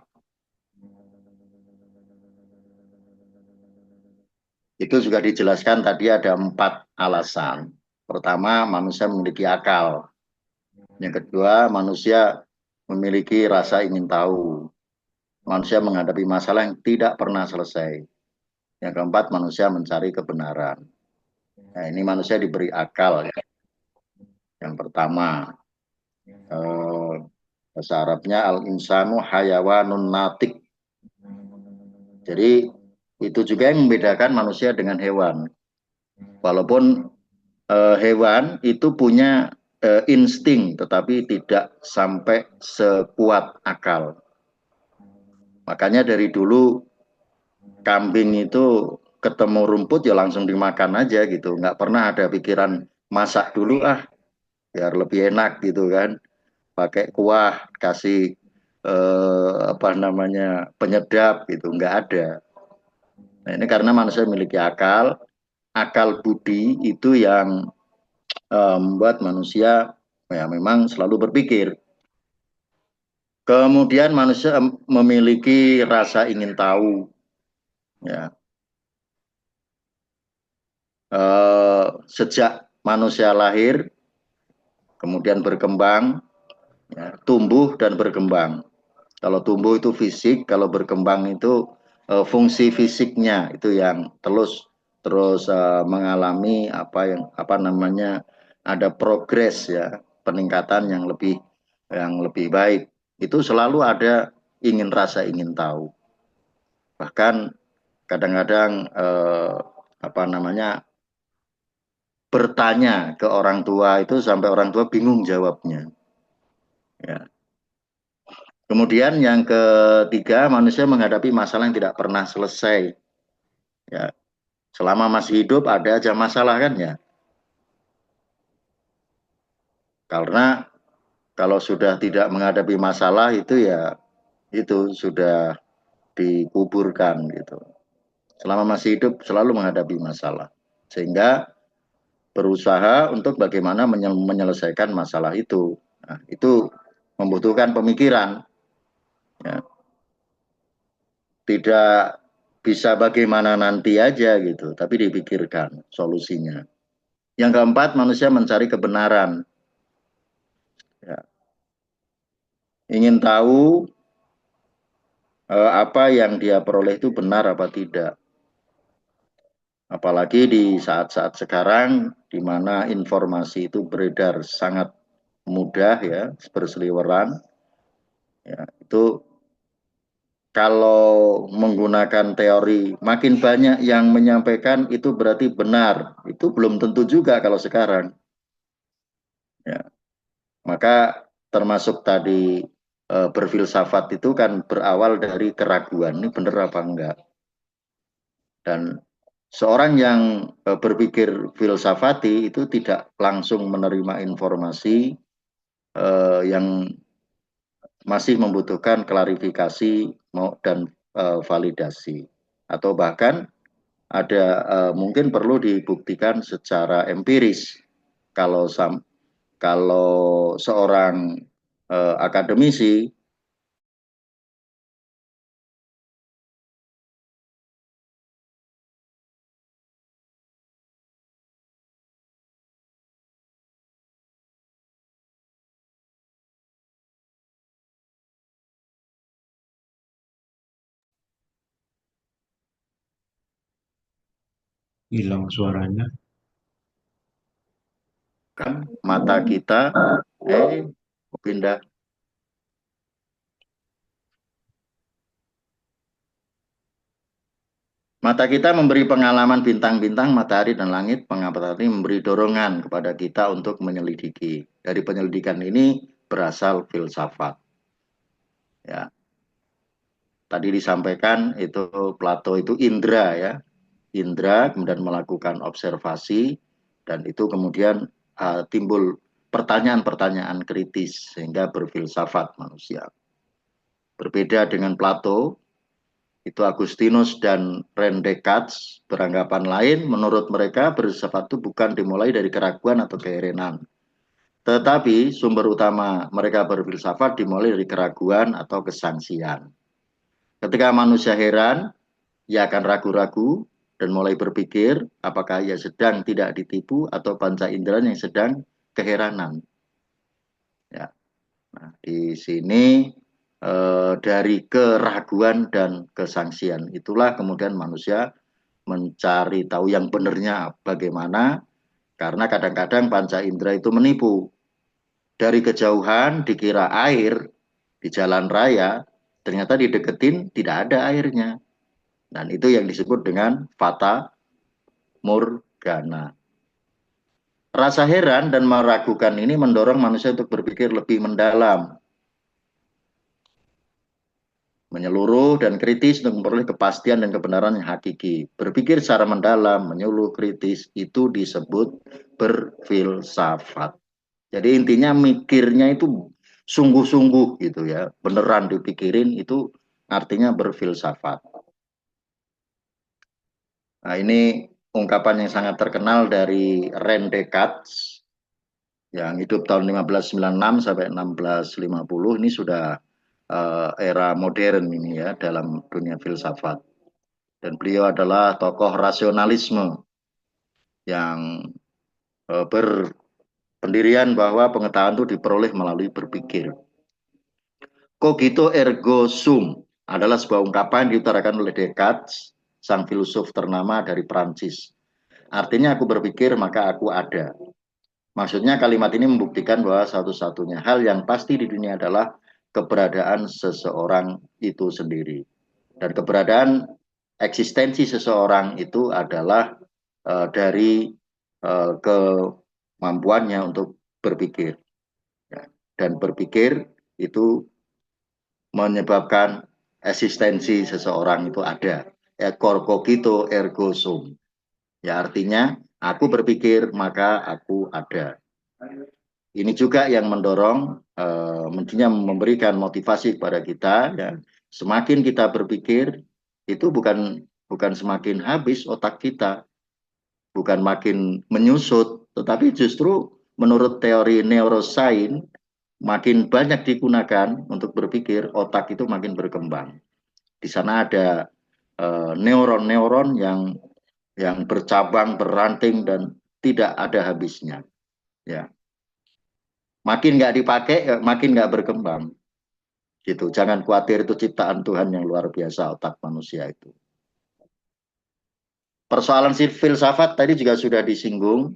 Itu juga dijelaskan tadi ada 4 alasan. Pertama, manusia memiliki akal. Yang kedua, manusia memiliki rasa ingin tahu. Manusia menghadapi masalah yang tidak pernah selesai. Yang keempat, manusia mencari kebenaran. Nah, ini manusia diberi akal ya. Yang pertama, bahasa Arabnya al-insanu hayawanun natik. Jadi itu juga yang membedakan manusia dengan hewan. Walaupun hewan itu punya insting, tetapi tidak sampai sekuat akal. Makanya dari dulu kambing itu ketemu rumput ya langsung dimakan aja gitu. Nggak pernah ada pikiran masak dulu biar lebih enak gitu kan. Pakai kuah, kasih apa namanya penyedap gitu, nggak ada. Nah, ini karena manusia memiliki akal, akal budi itu yang membuat manusia ya memang selalu berpikir. Kemudian manusia memiliki rasa ingin tahu, ya. Sejak manusia lahir, kemudian berkembang, ya, tumbuh dan berkembang. Kalau tumbuh itu fisik, kalau berkembang itu fungsi fisiknya itu yang terus terus mengalami apa namanya ada progres ya, peningkatan yang lebih baik. Itu selalu ada rasa ingin tahu. Bahkan kadang-kadang apa namanya bertanya ke orang tua itu sampai orang tua bingung jawabnya. Ya. Kemudian yang ketiga, manusia menghadapi masalah yang tidak pernah selesai. Ya, selama masih hidup ada aja masalah kan ya. Karena kalau sudah tidak menghadapi masalah itu ya itu sudah dikuburkan gitu. Selama masih hidup selalu menghadapi masalah. Sehingga berusaha untuk bagaimana menyelesaikan masalah itu. Nah, itu membutuhkan pemikiran. Ya. Tidak bisa bagaimana nanti aja gitu, tapi dipikirkan solusinya. Yang keempat, manusia mencari kebenaran. Ya. Ingin tahu apa yang dia peroleh itu benar apa tidak. Apalagi di saat-saat sekarang, di mana informasi itu beredar sangat mudah ya, berseliweran. Ya, itu kalau menggunakan teori makin banyak yang menyampaikan itu berarti benar. Itu belum tentu juga kalau sekarang. Ya. Maka termasuk tadi berfilsafat itu kan berawal dari keraguan, ini benar apa enggak. Dan seorang yang berpikir filsafati itu tidak langsung menerima informasi yang masih membutuhkan klarifikasi dan validasi. Atau bahkan ada mungkin perlu dibuktikan secara empiris. Kalau seorang akademisi hilang suaranya. Kan mata kita pindah. Mata kita memberi pengalaman bintang-bintang, matahari dan langit. Pengamatan ini memberi dorongan kepada kita untuk menyelidiki. Dari penyelidikan ini berasal filsafat. Ya. Tadi disampaikan itu Plato itu indra ya. Indra kemudian melakukan observasi dan itu kemudian timbul pertanyaan-pertanyaan kritis sehingga berfilsafat manusia. Berbeda dengan Plato, itu Agustinus dan René Descartes beranggapan lain. Menurut mereka filsafat itu bukan dimulai dari keraguan atau keherenan, tetapi sumber utama mereka berfilsafat dimulai dari keraguan atau kesangsian. Ketika manusia heran, ia akan ragu-ragu dan mulai berpikir apakah ia sedang tidak ditipu atau panca indera yang sedang keheranan. Ya. Nah, di sini dari keraguan dan kesangsian itulah kemudian manusia mencari tahu yang benarnya bagaimana, karena kadang-kadang panca indera itu menipu. Dari kejauhan dikira air di jalan raya, ternyata dideketin tidak ada airnya. Dan itu yang disebut dengan fata morgana. Rasa heran dan meragukan ini mendorong manusia untuk berpikir lebih mendalam, menyeluruh dan kritis untuk memperoleh kepastian dan kebenaran yang hakiki. Berpikir secara mendalam, menyeluruh, kritis, itu disebut berfilsafat. Jadi intinya mikirnya itu sungguh-sungguh gitu ya, beneran dipikirin, itu artinya berfilsafat. Nah, ini ungkapan yang sangat terkenal dari René Descartes yang hidup tahun 1596 sampai 1650. Ini sudah era modern ini ya dalam dunia filsafat. Dan beliau adalah tokoh rasionalisme yang berpendirian bahwa pengetahuan itu diperoleh melalui berpikir. Cogito ergo sum adalah sebuah ungkapan diutarakan oleh Descartes, sang filsuf ternama dari Prancis. Artinya aku berpikir maka aku ada. Maksudnya kalimat ini membuktikan bahwa satu-satunya hal yang pasti di dunia adalah keberadaan seseorang itu sendiri. Dan keberadaan eksistensi seseorang itu adalah dari kemampuannya untuk berpikir. Dan berpikir itu menyebabkan eksistensi seseorang itu ada. Cogito ergo sum. Ya artinya aku berpikir maka aku ada. Ini juga yang mendorong, mestinya memberikan motivasi kepada kita. Ya. Semakin kita berpikir itu bukan semakin habis otak kita, bukan makin menyusut, tetapi justru menurut teori neuroscience makin banyak digunakan untuk berpikir, otak itu makin berkembang. Di sana ada neuron-neuron yang bercabang, beranting dan tidak ada habisnya. Ya, makin nggak dipakai, makin nggak berkembang. Gitu. Jangan khawatir, itu ciptaan Tuhan yang luar biasa otak manusia itu. Persoalan filsafat tadi juga sudah disinggung.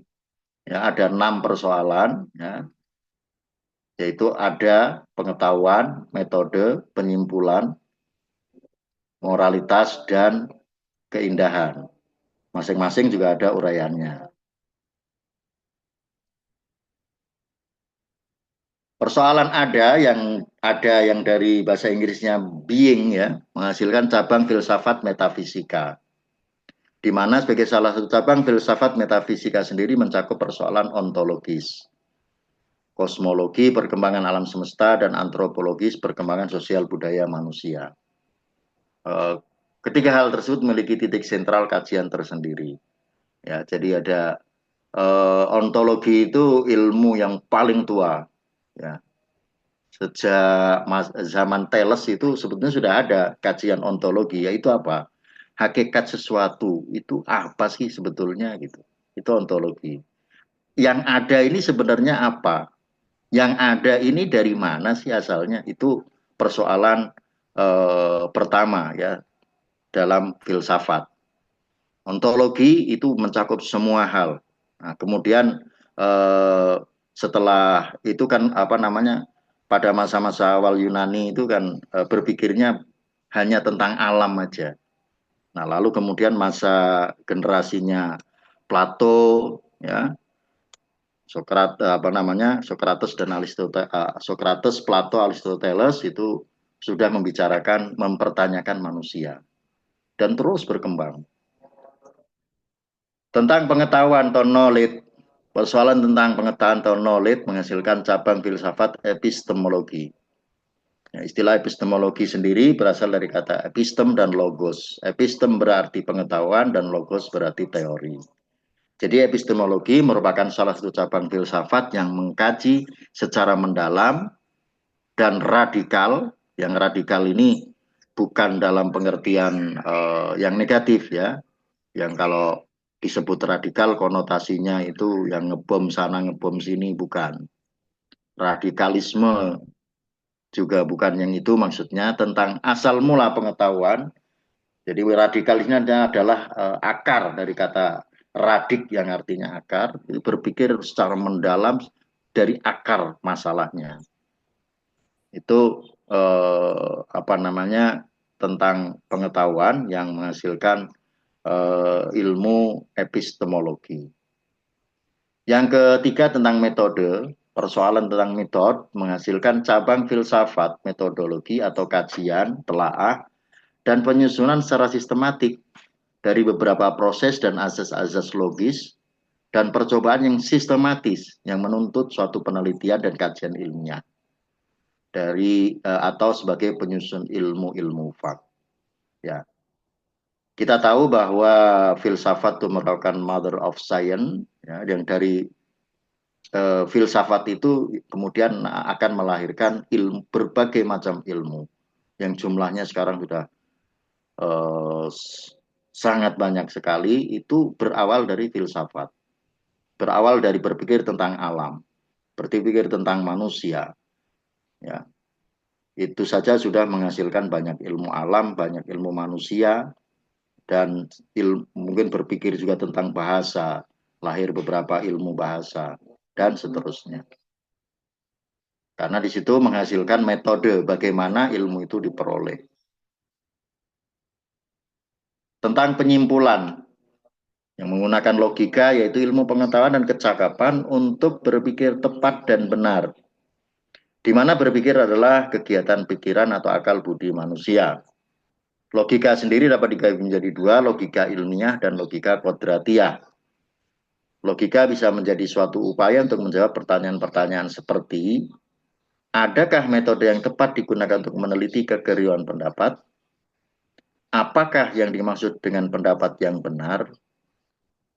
Ya, ada 6 persoalan. Ya. Yaitu ada pengetahuan, metode, penyimpulan, moralitas, dan keindahan. Masing-masing juga ada uraiannya. Persoalan ada yang dari bahasa Inggrisnya being ya, menghasilkan cabang filsafat metafisika. Di mana sebagai salah satu cabang filsafat metafisika sendiri mencakup persoalan ontologis, kosmologi perkembangan alam semesta, dan antropologis perkembangan sosial budaya manusia. Ketiga hal tersebut memiliki titik sentral kajian tersendiri. Ya, jadi ada ontologi itu ilmu yang paling tua. Ya, sejak zaman Thales itu sebetulnya sudah ada kajian ontologi, yaitu apa? Hakikat sesuatu itu apa sih sebetulnya gitu. Itu ontologi. Yang ada ini sebenarnya apa? Yang ada ini dari mana sih asalnya? Itu persoalan pertama ya dalam filsafat. Ontologi itu mencakup semua hal. Nah, kemudian setelah itu kan pada masa-masa awal Yunani itu kan berpikirnya hanya tentang alam aja. Nah, lalu kemudian masa generasinya Plato, ya, Sokrates dan Sokrates, Plato, Aristoteles itu sudah mempertanyakan manusia dan terus berkembang. Tentang pengetahuan atau knowledge, persoalan tentang pengetahuan atau knowledge menghasilkan cabang filsafat epistemologi. Ya, istilah epistemologi sendiri berasal dari kata epistem dan logos. Epistem berarti pengetahuan dan logos berarti teori. Jadi epistemologi merupakan salah satu cabang filsafat yang mengkaji secara mendalam dan radikal. Yang radikal ini bukan dalam pengertian yang negatif ya. Yang kalau disebut radikal konotasinya itu yang ngebom sana ngebom sini, bukan. Radikalisme juga bukan yang itu, maksudnya tentang asal mula pengetahuan. Jadi radikal ini adalah akar dari kata radik yang artinya akar, itu berpikir secara mendalam dari akar masalahnya. Itu tentang pengetahuan yang menghasilkan ilmu epistemologi. Yang ketiga tentang metode. Persoalan tentang metode menghasilkan cabang filsafat, metodologi atau kajian, telaah, dan penyusunan secara sistematik dari beberapa proses dan azas-azas logis dan percobaan yang sistematis yang menuntut suatu penelitian dan kajian ilmiah atau sebagai penyusun ilmu-ilmu fak. Ya. Kita tahu bahwa filsafat itu merupakan mother of science, ya, yang dari filsafat itu kemudian akan melahirkan berbagai macam ilmu yang jumlahnya sekarang sudah sangat banyak sekali. Itu berawal dari filsafat, berawal dari berpikir tentang alam, berpikir tentang manusia, ya. Itu saja sudah menghasilkan banyak ilmu alam, banyak ilmu manusia, dan mungkin berpikir juga tentang bahasa, lahir beberapa ilmu bahasa dan seterusnya. Karena di situ menghasilkan metode bagaimana ilmu itu diperoleh. Tentang penyimpulan yang menggunakan logika, yaitu ilmu pengetahuan dan kecakapan untuk berpikir tepat dan benar. Di mana berpikir adalah kegiatan pikiran atau akal budi manusia. Logika sendiri dapat dibagi menjadi dua, logika ilmiah dan logika kodratiah. Logika bisa menjadi suatu upaya untuk menjawab pertanyaan-pertanyaan seperti, adakah metode yang tepat digunakan untuk meneliti kekeliruan pendapat? Apakah yang dimaksud dengan pendapat yang benar?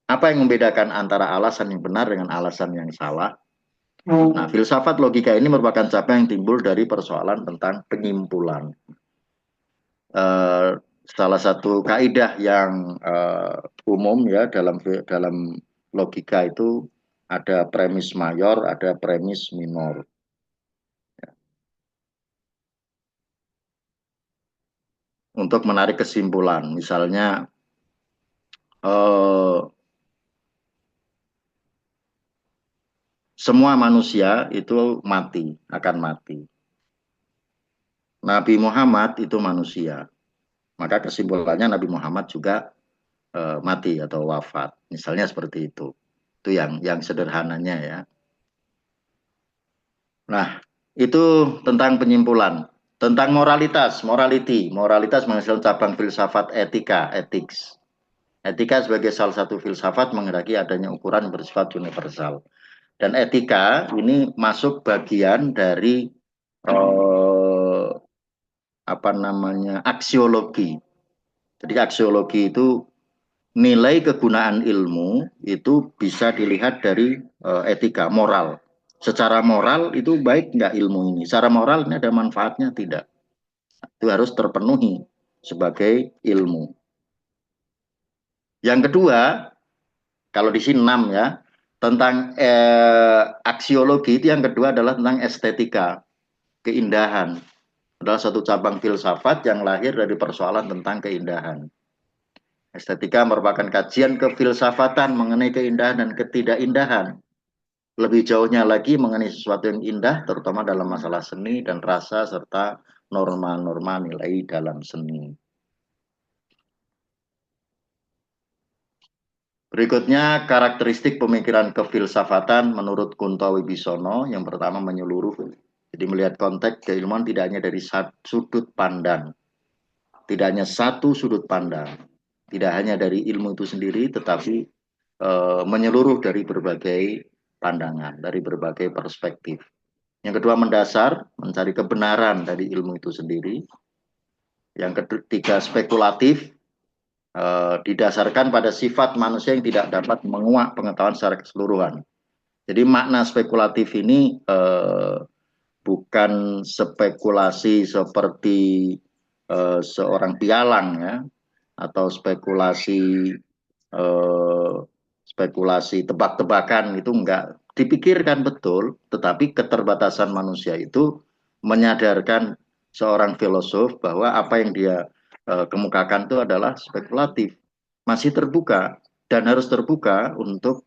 Apa yang membedakan antara alasan yang benar dengan alasan yang salah? Nah, filsafat logika ini merupakan cabang yang timbul dari persoalan tentang penyimpulan. Salah satu kaidah yang umum ya dalam logika itu ada premis mayor, ada premis minor. Untuk menarik kesimpulan, misalnya semua manusia itu akan mati. Nabi Muhammad itu manusia, maka kesimpulannya Nabi Muhammad juga mati atau wafat. Misalnya seperti itu. Itu yang sederhananya ya. Nah, itu tentang penyimpulan. Tentang moralitas menghasilkan cabang filsafat etika, ethics. Etika sebagai salah satu filsafat menghendaki adanya ukuran bersifat universal. Dan etika ini masuk bagian dari aksiologi. Jadi aksiologi itu nilai kegunaan ilmu itu bisa dilihat dari etika, moral. Secara moral itu baik nggak ilmu ini? Secara moral ini ada manfaatnya tidak? Itu harus terpenuhi sebagai ilmu. Yang kedua, kalau di sini 6 ya, tentang aksiologi itu yang kedua adalah tentang estetika, keindahan. Adalah satu cabang filsafat yang lahir dari persoalan tentang keindahan. Estetika merupakan kajian kefilsafatan mengenai keindahan dan ketidakindahan. Lebih jauhnya lagi mengenai sesuatu yang indah, terutama dalam masalah seni dan rasa, serta norma-norma nilai dalam seni. Berikutnya, karakteristik pemikiran kefilsafatan menurut Kunto Wibisono. Yang pertama, menyeluruh. Jadi melihat konteks keilmuan tidak hanya dari sudut pandang. Tidak hanya satu sudut pandang. Tidak hanya dari ilmu itu sendiri, tetapi menyeluruh dari berbagai pandangan, dari berbagai perspektif. Yang kedua, mendasar, mencari kebenaran dari ilmu itu sendiri. Yang ketiga, spekulatif, didasarkan pada sifat manusia yang tidak dapat menguak pengetahuan secara keseluruhan. Jadi makna spekulatif ini bukan spekulasi seperti seorang pialang ya, atau spekulasi tebak-tebakan, itu enggak dipikirkan betul, tetapi keterbatasan manusia itu menyadarkan seorang filosof bahwa apa yang dia kemukakan itu adalah spekulatif, masih terbuka dan harus terbuka untuk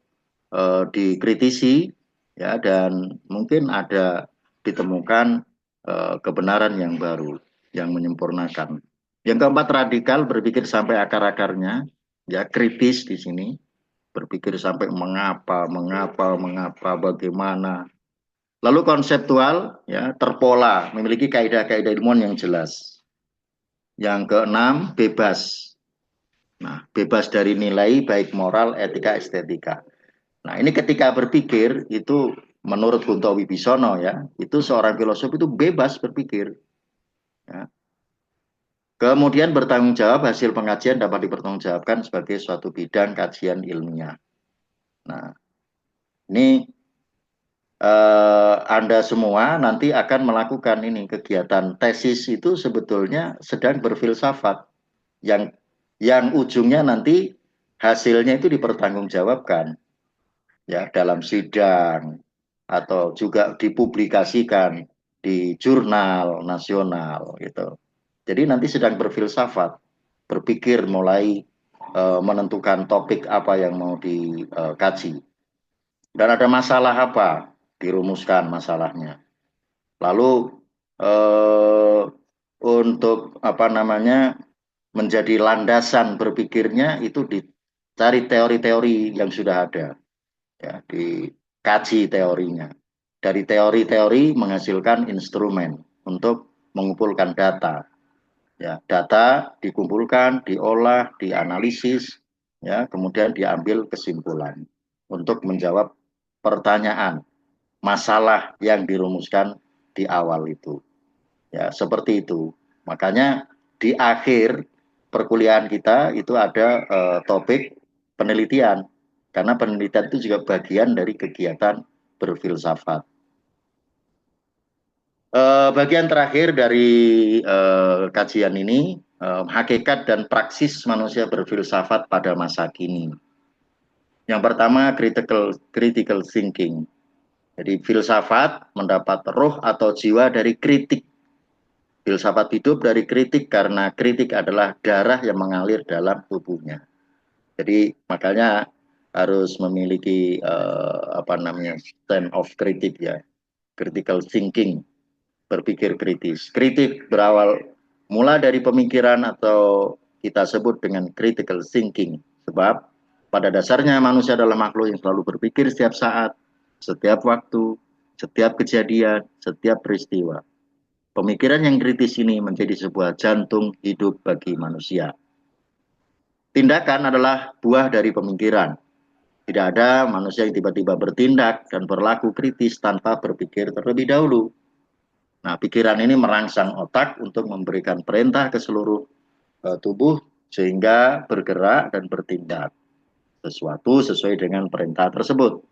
dikritisi ya, dan mungkin ada ditemukan kebenaran yang baru yang menyempurnakan. Yang keempat, radikal, berpikir sampai akar-akarnya, ya, kritis di sini, berpikir sampai mengapa, bagaimana. Lalu konseptual, ya, terpola, memiliki kaidah-kaidah ilmuwan yang jelas. Yang keenam, bebas. Nah, bebas dari nilai baik moral, etika, estetika. Nah, ini ketika berpikir itu menurut Kunto Wibisono ya, itu seorang filosof itu bebas berpikir. Ya. Kemudian bertanggung jawab, hasil pengajian dapat dipertanggungjawabkan sebagai suatu bidang kajian ilmiah. Nah, ini Anda semua nanti akan melakukan ini kegiatan tesis itu sebetulnya sedang berfilsafat yang ujungnya nanti hasilnya itu dipertanggungjawabkan ya dalam sidang atau juga dipublikasikan di jurnal nasional gitu. Jadi nanti sedang berfilsafat, berpikir mulai menentukan topik apa yang mau dikaji. Dan ada masalah apa, dirumuskan masalahnya. Lalu untuk menjadi landasan berpikirnya itu dicari teori-teori yang sudah ada. Ya, dikaji teorinya. Dari teori-teori menghasilkan instrumen untuk mengumpulkan data. Ya, data dikumpulkan, diolah, dianalisis, ya, kemudian diambil kesimpulan untuk menjawab pertanyaan, masalah yang dirumuskan di awal itu. Ya, seperti itu. Makanya di akhir perkuliahan kita itu ada topik penelitian. Karena penelitian itu juga bagian dari kegiatan berfilsafat. Bagian terakhir dari kajian ini, hakikat dan praksis manusia berfilsafat pada masa kini. Yang pertama, critical thinking. Jadi filsafat mendapat roh atau jiwa dari kritik. Filsafat hidup dari kritik karena kritik adalah darah yang mengalir dalam tubuhnya. Jadi makanya harus memiliki stand of kritik ya, critical thinking, berpikir kritis. Kritik berawal mula dari pemikiran atau kita sebut dengan critical thinking, sebab pada dasarnya manusia adalah makhluk yang selalu berpikir setiap saat, setiap waktu, setiap kejadian, setiap peristiwa. Pemikiran yang kritis ini menjadi sebuah jantung hidup bagi manusia. Tindakan adalah buah dari pemikiran. Tidak ada manusia yang tiba-tiba bertindak dan berlaku kritis tanpa berpikir terlebih dahulu. Nah, pikiran ini merangsang otak untuk memberikan perintah ke seluruh tubuh sehingga bergerak dan bertindak sesuatu sesuai dengan perintah tersebut.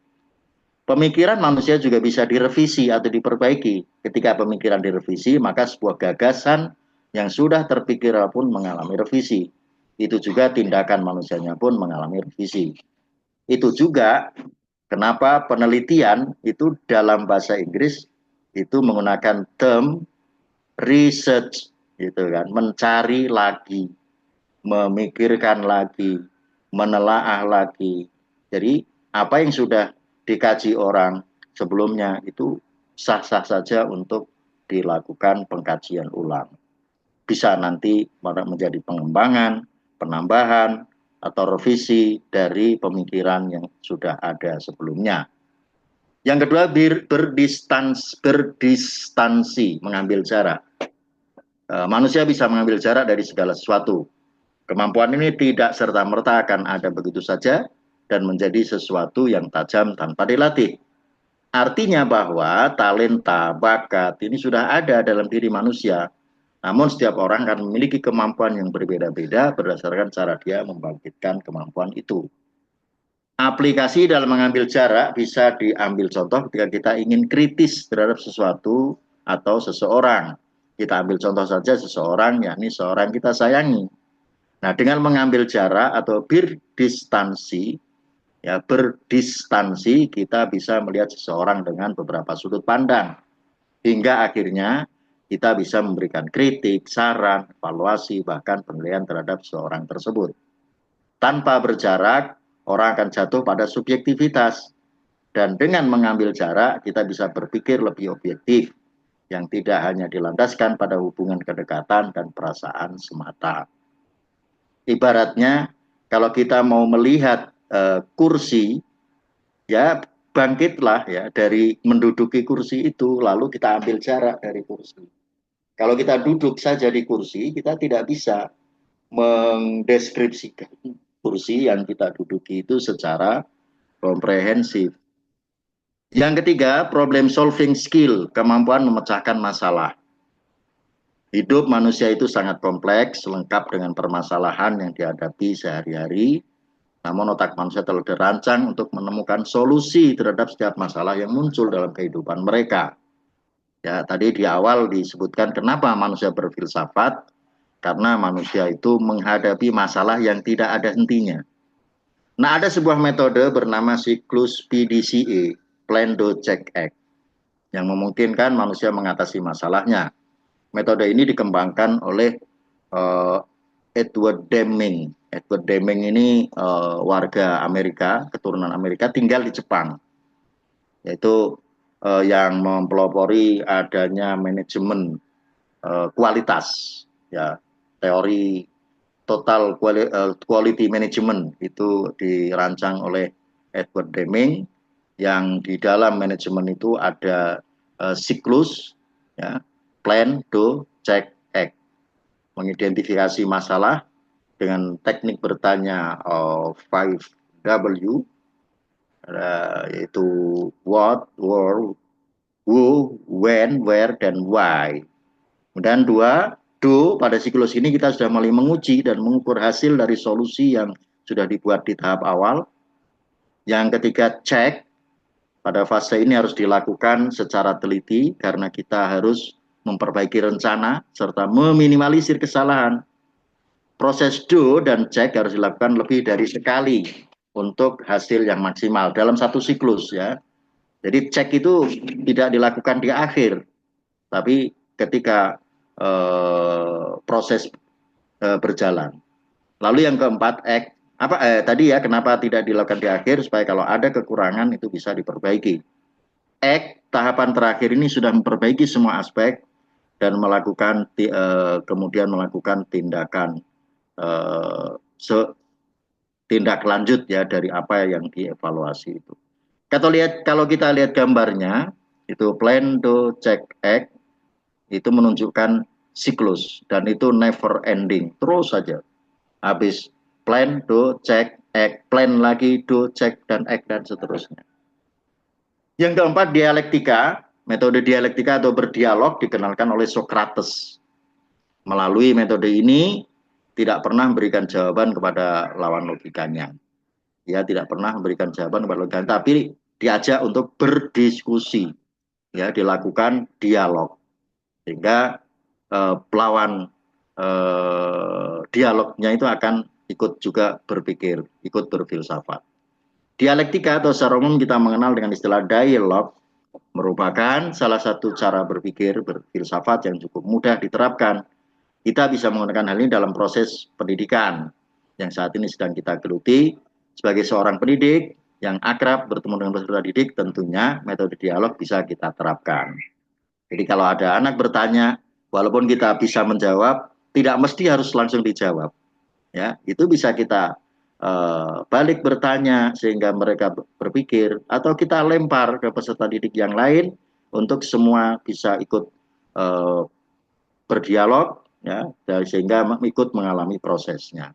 Pemikiran manusia juga bisa direvisi atau diperbaiki. Ketika pemikiran direvisi, maka sebuah gagasan yang sudah terpikir pun mengalami revisi. Itu juga tindakan manusianya pun mengalami revisi. Itu juga kenapa penelitian itu dalam bahasa Inggris itu menggunakan term research, gitu kan, mencari lagi. memikirkan lagi, menelaah lagi. Jadi apa yang sudah dikaji orang sebelumnya itu sah-sah saja untuk dilakukan pengkajian ulang. Bisa nanti menjadi pengembangan, penambahan, atau revisi dari pemikiran yang sudah ada sebelumnya. Yang kedua, berdistansi, mengambil jarak. Manusia bisa mengambil jarak dari segala sesuatu. Kemampuan ini tidak serta-merta akan ada begitu saja dan menjadi sesuatu yang tajam tanpa dilatih. Artinya bahwa talenta, bakat ini sudah ada dalam diri manusia. Namun setiap orang akan memiliki kemampuan yang berbeda-beda berdasarkan cara dia membangkitkan kemampuan itu. Aplikasi dalam mengambil jarak bisa diambil contoh ketika kita ingin kritis terhadap sesuatu atau seseorang. Kita ambil contoh saja seseorang, yakni seorang kita sayangi. Nah, dengan mengambil jarak atau berdistansi kita bisa melihat seseorang dengan beberapa sudut pandang. Hingga akhirnya kita bisa memberikan kritik, saran, evaluasi, bahkan penilaian terhadap seorang tersebut. Tanpa berjarak, orang akan jatuh pada subjektivitas. Dan dengan mengambil jarak, kita bisa berpikir lebih objektif, yang tidak hanya dilandaskan pada hubungan kedekatan dan perasaan semata. Ibaratnya, kalau kita mau melihat kursi, ya bangkitlah ya dari menduduki kursi itu, lalu kita ambil jarak dari kursi. Kalau kita duduk saja di kursi, kita tidak bisa mendeskripsikan kursi yang kita duduki itu secara komprehensif. Yang ketiga, problem solving skill, kemampuan memecahkan masalah. Hidup manusia itu sangat kompleks, lengkap dengan permasalahan yang dihadapi sehari-hari. Namun otak manusia telah dirancang untuk menemukan solusi terhadap setiap masalah yang muncul dalam kehidupan mereka. Ya, tadi di awal disebutkan kenapa manusia berfilsafat, karena manusia itu menghadapi masalah yang tidak ada hentinya. Nah, ada sebuah metode bernama siklus PDCA, Plan, Do, Check, Act, yang memungkinkan manusia mengatasi masalahnya. Metode ini dikembangkan oleh Edward Deming. Edward Deming ini warga Amerika, keturunan Amerika, tinggal di Jepang. Yaitu yang mempelopori adanya manajemen kualitas, ya, teori total quality management itu dirancang oleh Edward Deming, yang di dalam manajemen itu ada siklus, ya, plan, do, check, act, mengidentifikasi masalah dengan teknik bertanya 5W, yaitu what, where, who, when, where, dan why. Kemudian dua, do, pada siklus ini kita sudah mulai menguji dan mengukur hasil dari solusi yang sudah dibuat di tahap awal. Yang ketiga, check, pada fase ini harus dilakukan secara teliti karena kita harus memperbaiki rencana serta meminimalisir kesalahan. Proses do dan check harus dilakukan lebih dari sekali untuk hasil yang maksimal dalam satu siklus, ya. Jadi cek itu tidak dilakukan di akhir, tapi ketika proses berjalan. Lalu yang keempat, act. Tadi ya, kenapa tidak dilakukan di akhir, supaya kalau ada kekurangan itu bisa diperbaiki. Act, tahapan terakhir ini sudah memperbaiki semua aspek dan melakukan kemudian melakukan tindakan tindak lanjut, ya, dari apa yang dievaluasi itu. Kalau kita lihat gambarnya, itu plan, do, check, act, itu menunjukkan siklus, dan itu never ending, terus saja. Habis plan, do, check, act, plan lagi, do, check, dan act, dan seterusnya. Yang keempat, dialektika. Metode dialektika atau berdialog dikenalkan oleh Socrates. Melalui metode ini, tidak pernah memberikan jawaban kepada lawan logikanya. Ya, tidak pernah memberikan jawaban kepada logikanya, tapi diajak untuk berdiskusi. Ya, dilakukan dialog. Sehingga lawan dialognya itu akan ikut juga berpikir, ikut berfilsafat. Dialektika atau secara umum kita mengenal dengan istilah dialog, merupakan salah satu cara berpikir berfilsafat yang cukup mudah diterapkan kita bisa menggunakan hal ini dalam proses pendidikan yang saat ini sedang kita geluti. Sebagai seorang pendidik yang akrab bertemu dengan peserta didik, tentunya metode dialog bisa kita terapkan. Jadi kalau ada anak bertanya, walaupun kita bisa menjawab, tidak mesti harus langsung dijawab. Ya, itu bisa kita balik bertanya sehingga mereka berpikir, atau kita lempar ke peserta didik yang lain untuk semua bisa ikut berdialog, ya, sehingga ikut mengalami prosesnya.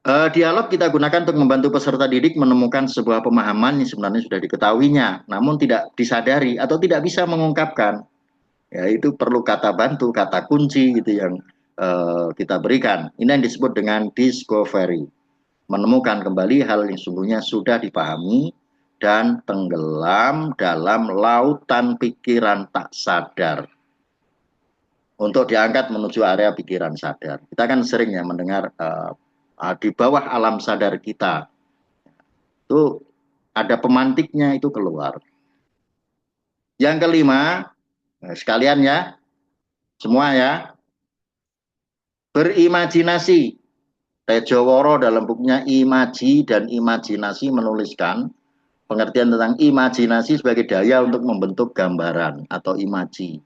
Dialog kita gunakan untuk membantu peserta didik menemukan sebuah pemahaman yang sebenarnya sudah diketahuinya, namun tidak disadari atau tidak bisa mengungkapkan. Ya, itu perlu kata bantu, kata kunci gitu yang kita berikan. Ini yang disebut dengan discovery. Menemukan kembali hal yang sungguhnya sudah dipahami dan tenggelam dalam lautan pikiran tak sadar untuk diangkat menuju area pikiran sadar. Kita kan sering ya mendengar di bawah alam sadar kita itu ada pemantiknya, itu keluar. Yang kelima, sekalian ya, semua ya, berimajinasi. Tejo Woro dalam bukunya Imaji dan Imajinasi menuliskan pengertian tentang imajinasi sebagai daya untuk membentuk gambaran atau imaji,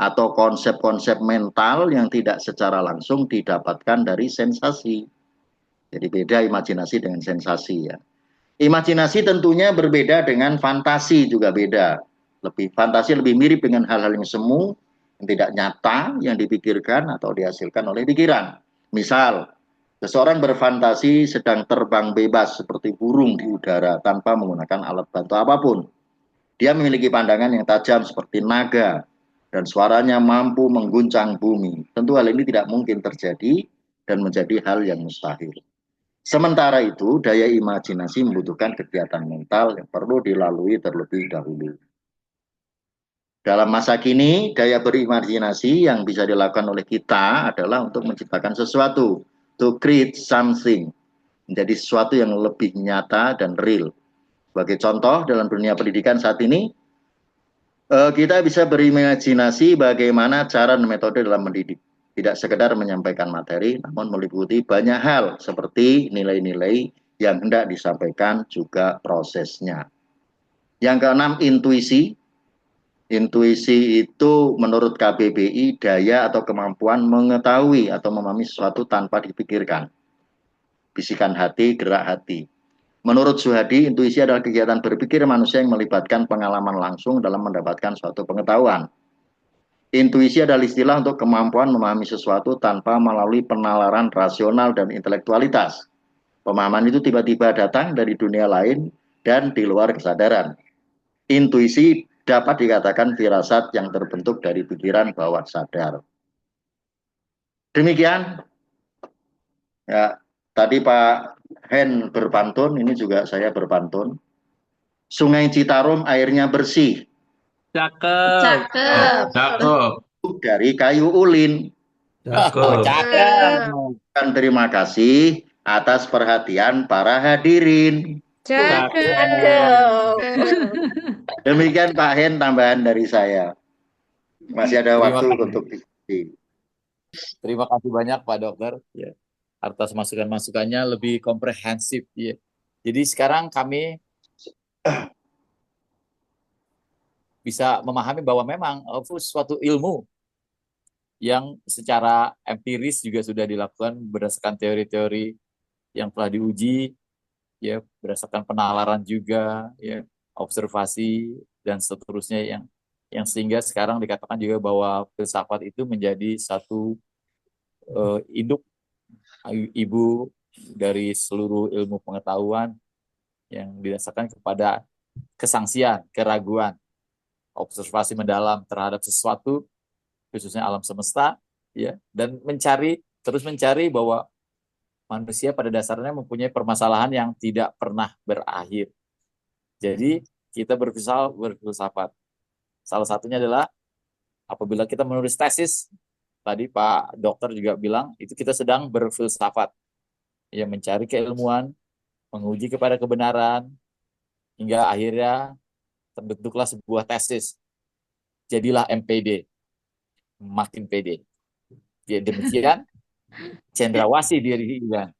atau konsep-konsep mental yang tidak secara langsung didapatkan dari sensasi. Jadi beda imajinasi dengan sensasi ya. Imajinasi tentunya berbeda dengan fantasi, juga beda. Fantasi lebih mirip dengan hal-hal yang semu, yang tidak nyata, yang dipikirkan atau dihasilkan oleh pikiran. Misal, seseorang berfantasi sedang terbang bebas seperti burung di udara tanpa menggunakan alat bantu apapun. Dia memiliki pandangan yang tajam seperti naga dan suaranya mampu mengguncang bumi. Tentu hal ini tidak mungkin terjadi dan menjadi hal yang mustahil. Sementara itu, daya imajinasi membutuhkan kegiatan mental yang perlu dilalui terlebih dahulu. Dalam masa kini, daya berimajinasi yang bisa dilakukan oleh kita adalah untuk menciptakan sesuatu, to create something, menjadi sesuatu yang lebih nyata dan real. Sebagai contoh, dalam dunia pendidikan saat ini, kita bisa berimajinasi bagaimana cara dan metode dalam mendidik. Tidak sekedar menyampaikan materi, namun meliputi banyak hal seperti nilai-nilai yang hendak disampaikan, juga prosesnya. Yang keenam, intuisi. Intuisi itu menurut KBBI daya atau kemampuan mengetahui atau memahami sesuatu tanpa dipikirkan. Bisikan hati, gerak hati. Menurut Suhadi, intuisi adalah kegiatan berpikir manusia yang melibatkan pengalaman langsung dalam mendapatkan suatu pengetahuan. Intuisi adalah istilah untuk kemampuan memahami sesuatu tanpa melalui penalaran rasional dan intelektualitas. Pemahaman itu tiba-tiba datang dari dunia lain dan di luar kesadaran. Intuisi dapat dikatakan firasat yang terbentuk dari pikiran bawah sadar. Demikian. Ya, tadi Pak Hen berpantun, ini juga saya berpantun. Sungai Citarum airnya bersih. Cakep. Cakep. Cakep. Dari kayu ulin. Cakep. Dan terima kasih atas perhatian para hadirin. Cakep. Demikian Pak Hen tambahan dari saya. Masih ada Terima waktu kasih. untuk diskusi. Terima kasih banyak Pak Dokter ya, atas masukan-masukannya lebih komprehensif ya. Jadi sekarang kami bisa memahami bahwa memang suatu ilmu yang secara empiris juga sudah dilakukan berdasarkan teori-teori yang telah diuji ya, berdasarkan penalaran juga ya, observasi dan seterusnya yang sehingga sekarang dikatakan juga bahwa filsafat itu menjadi satu induk ibu dari seluruh ilmu pengetahuan yang didasarkan kepada kesangsian, keraguan, observasi mendalam terhadap sesuatu, khususnya alam semesta, ya, dan terus mencari bahwa manusia pada dasarnya mempunyai permasalahan yang tidak pernah berakhir. Jadi kita berfilsafat. Salah satunya adalah apabila kita menulis tesis, tadi Pak Dokter juga bilang, itu kita sedang berfilsafat, ya, mencari keilmuan, menguji kepada kebenaran, hingga akhirnya terbentuklah sebuah tesis. Jadilah MPD, makin pede. Ya, demikian cendrawasih diri Iwan.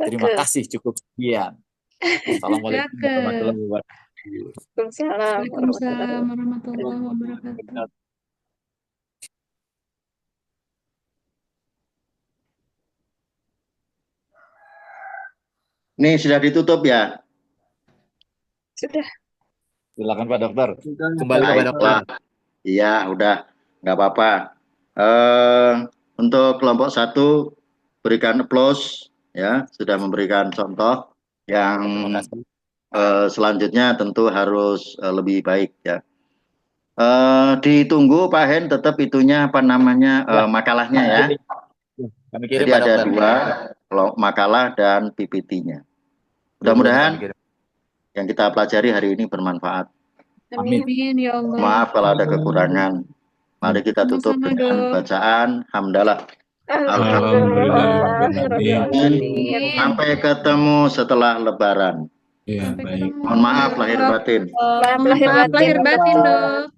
Terima Cakep. kasih, cukup sekian. Assalamualaikum Cakep. warahmatullahi wabarakatuh. Waalaikumsalam Waalaikumsalam warahmatullahi warahmatullahi wabarakatuh. Ini sudah ditutup ya? Sudah. Silakan Pak Dokter. Kembali ke Pak Dokter. Baiklah. Iya, udah nggak apa-apa. Untuk kelompok 1 berikan applause ya, sudah memberikan contoh yang Terima kasih. selanjutnya tentu harus lebih baik ya. Ditunggu Pak Hen tetap itunya apa namanya makalahnya ya. Kami kirim Jadi Pak ada Dokter. 2 makalah dan PPT-nya. Mudah-mudahan yang kita pelajari hari ini bermanfaat. Amin. Amin ya Allah. Maaf kalau ada kekurangan. Mari kita tutup Sama-sama, dengan Dok. bacaan hamdalah. Alhamdulillah. Sampai ketemu setelah Lebaran. Ya, Sampai baik. ketemu. Mohon maaf lahir batin. Maaf lahir Maaf lahir batin, Dok. Dok.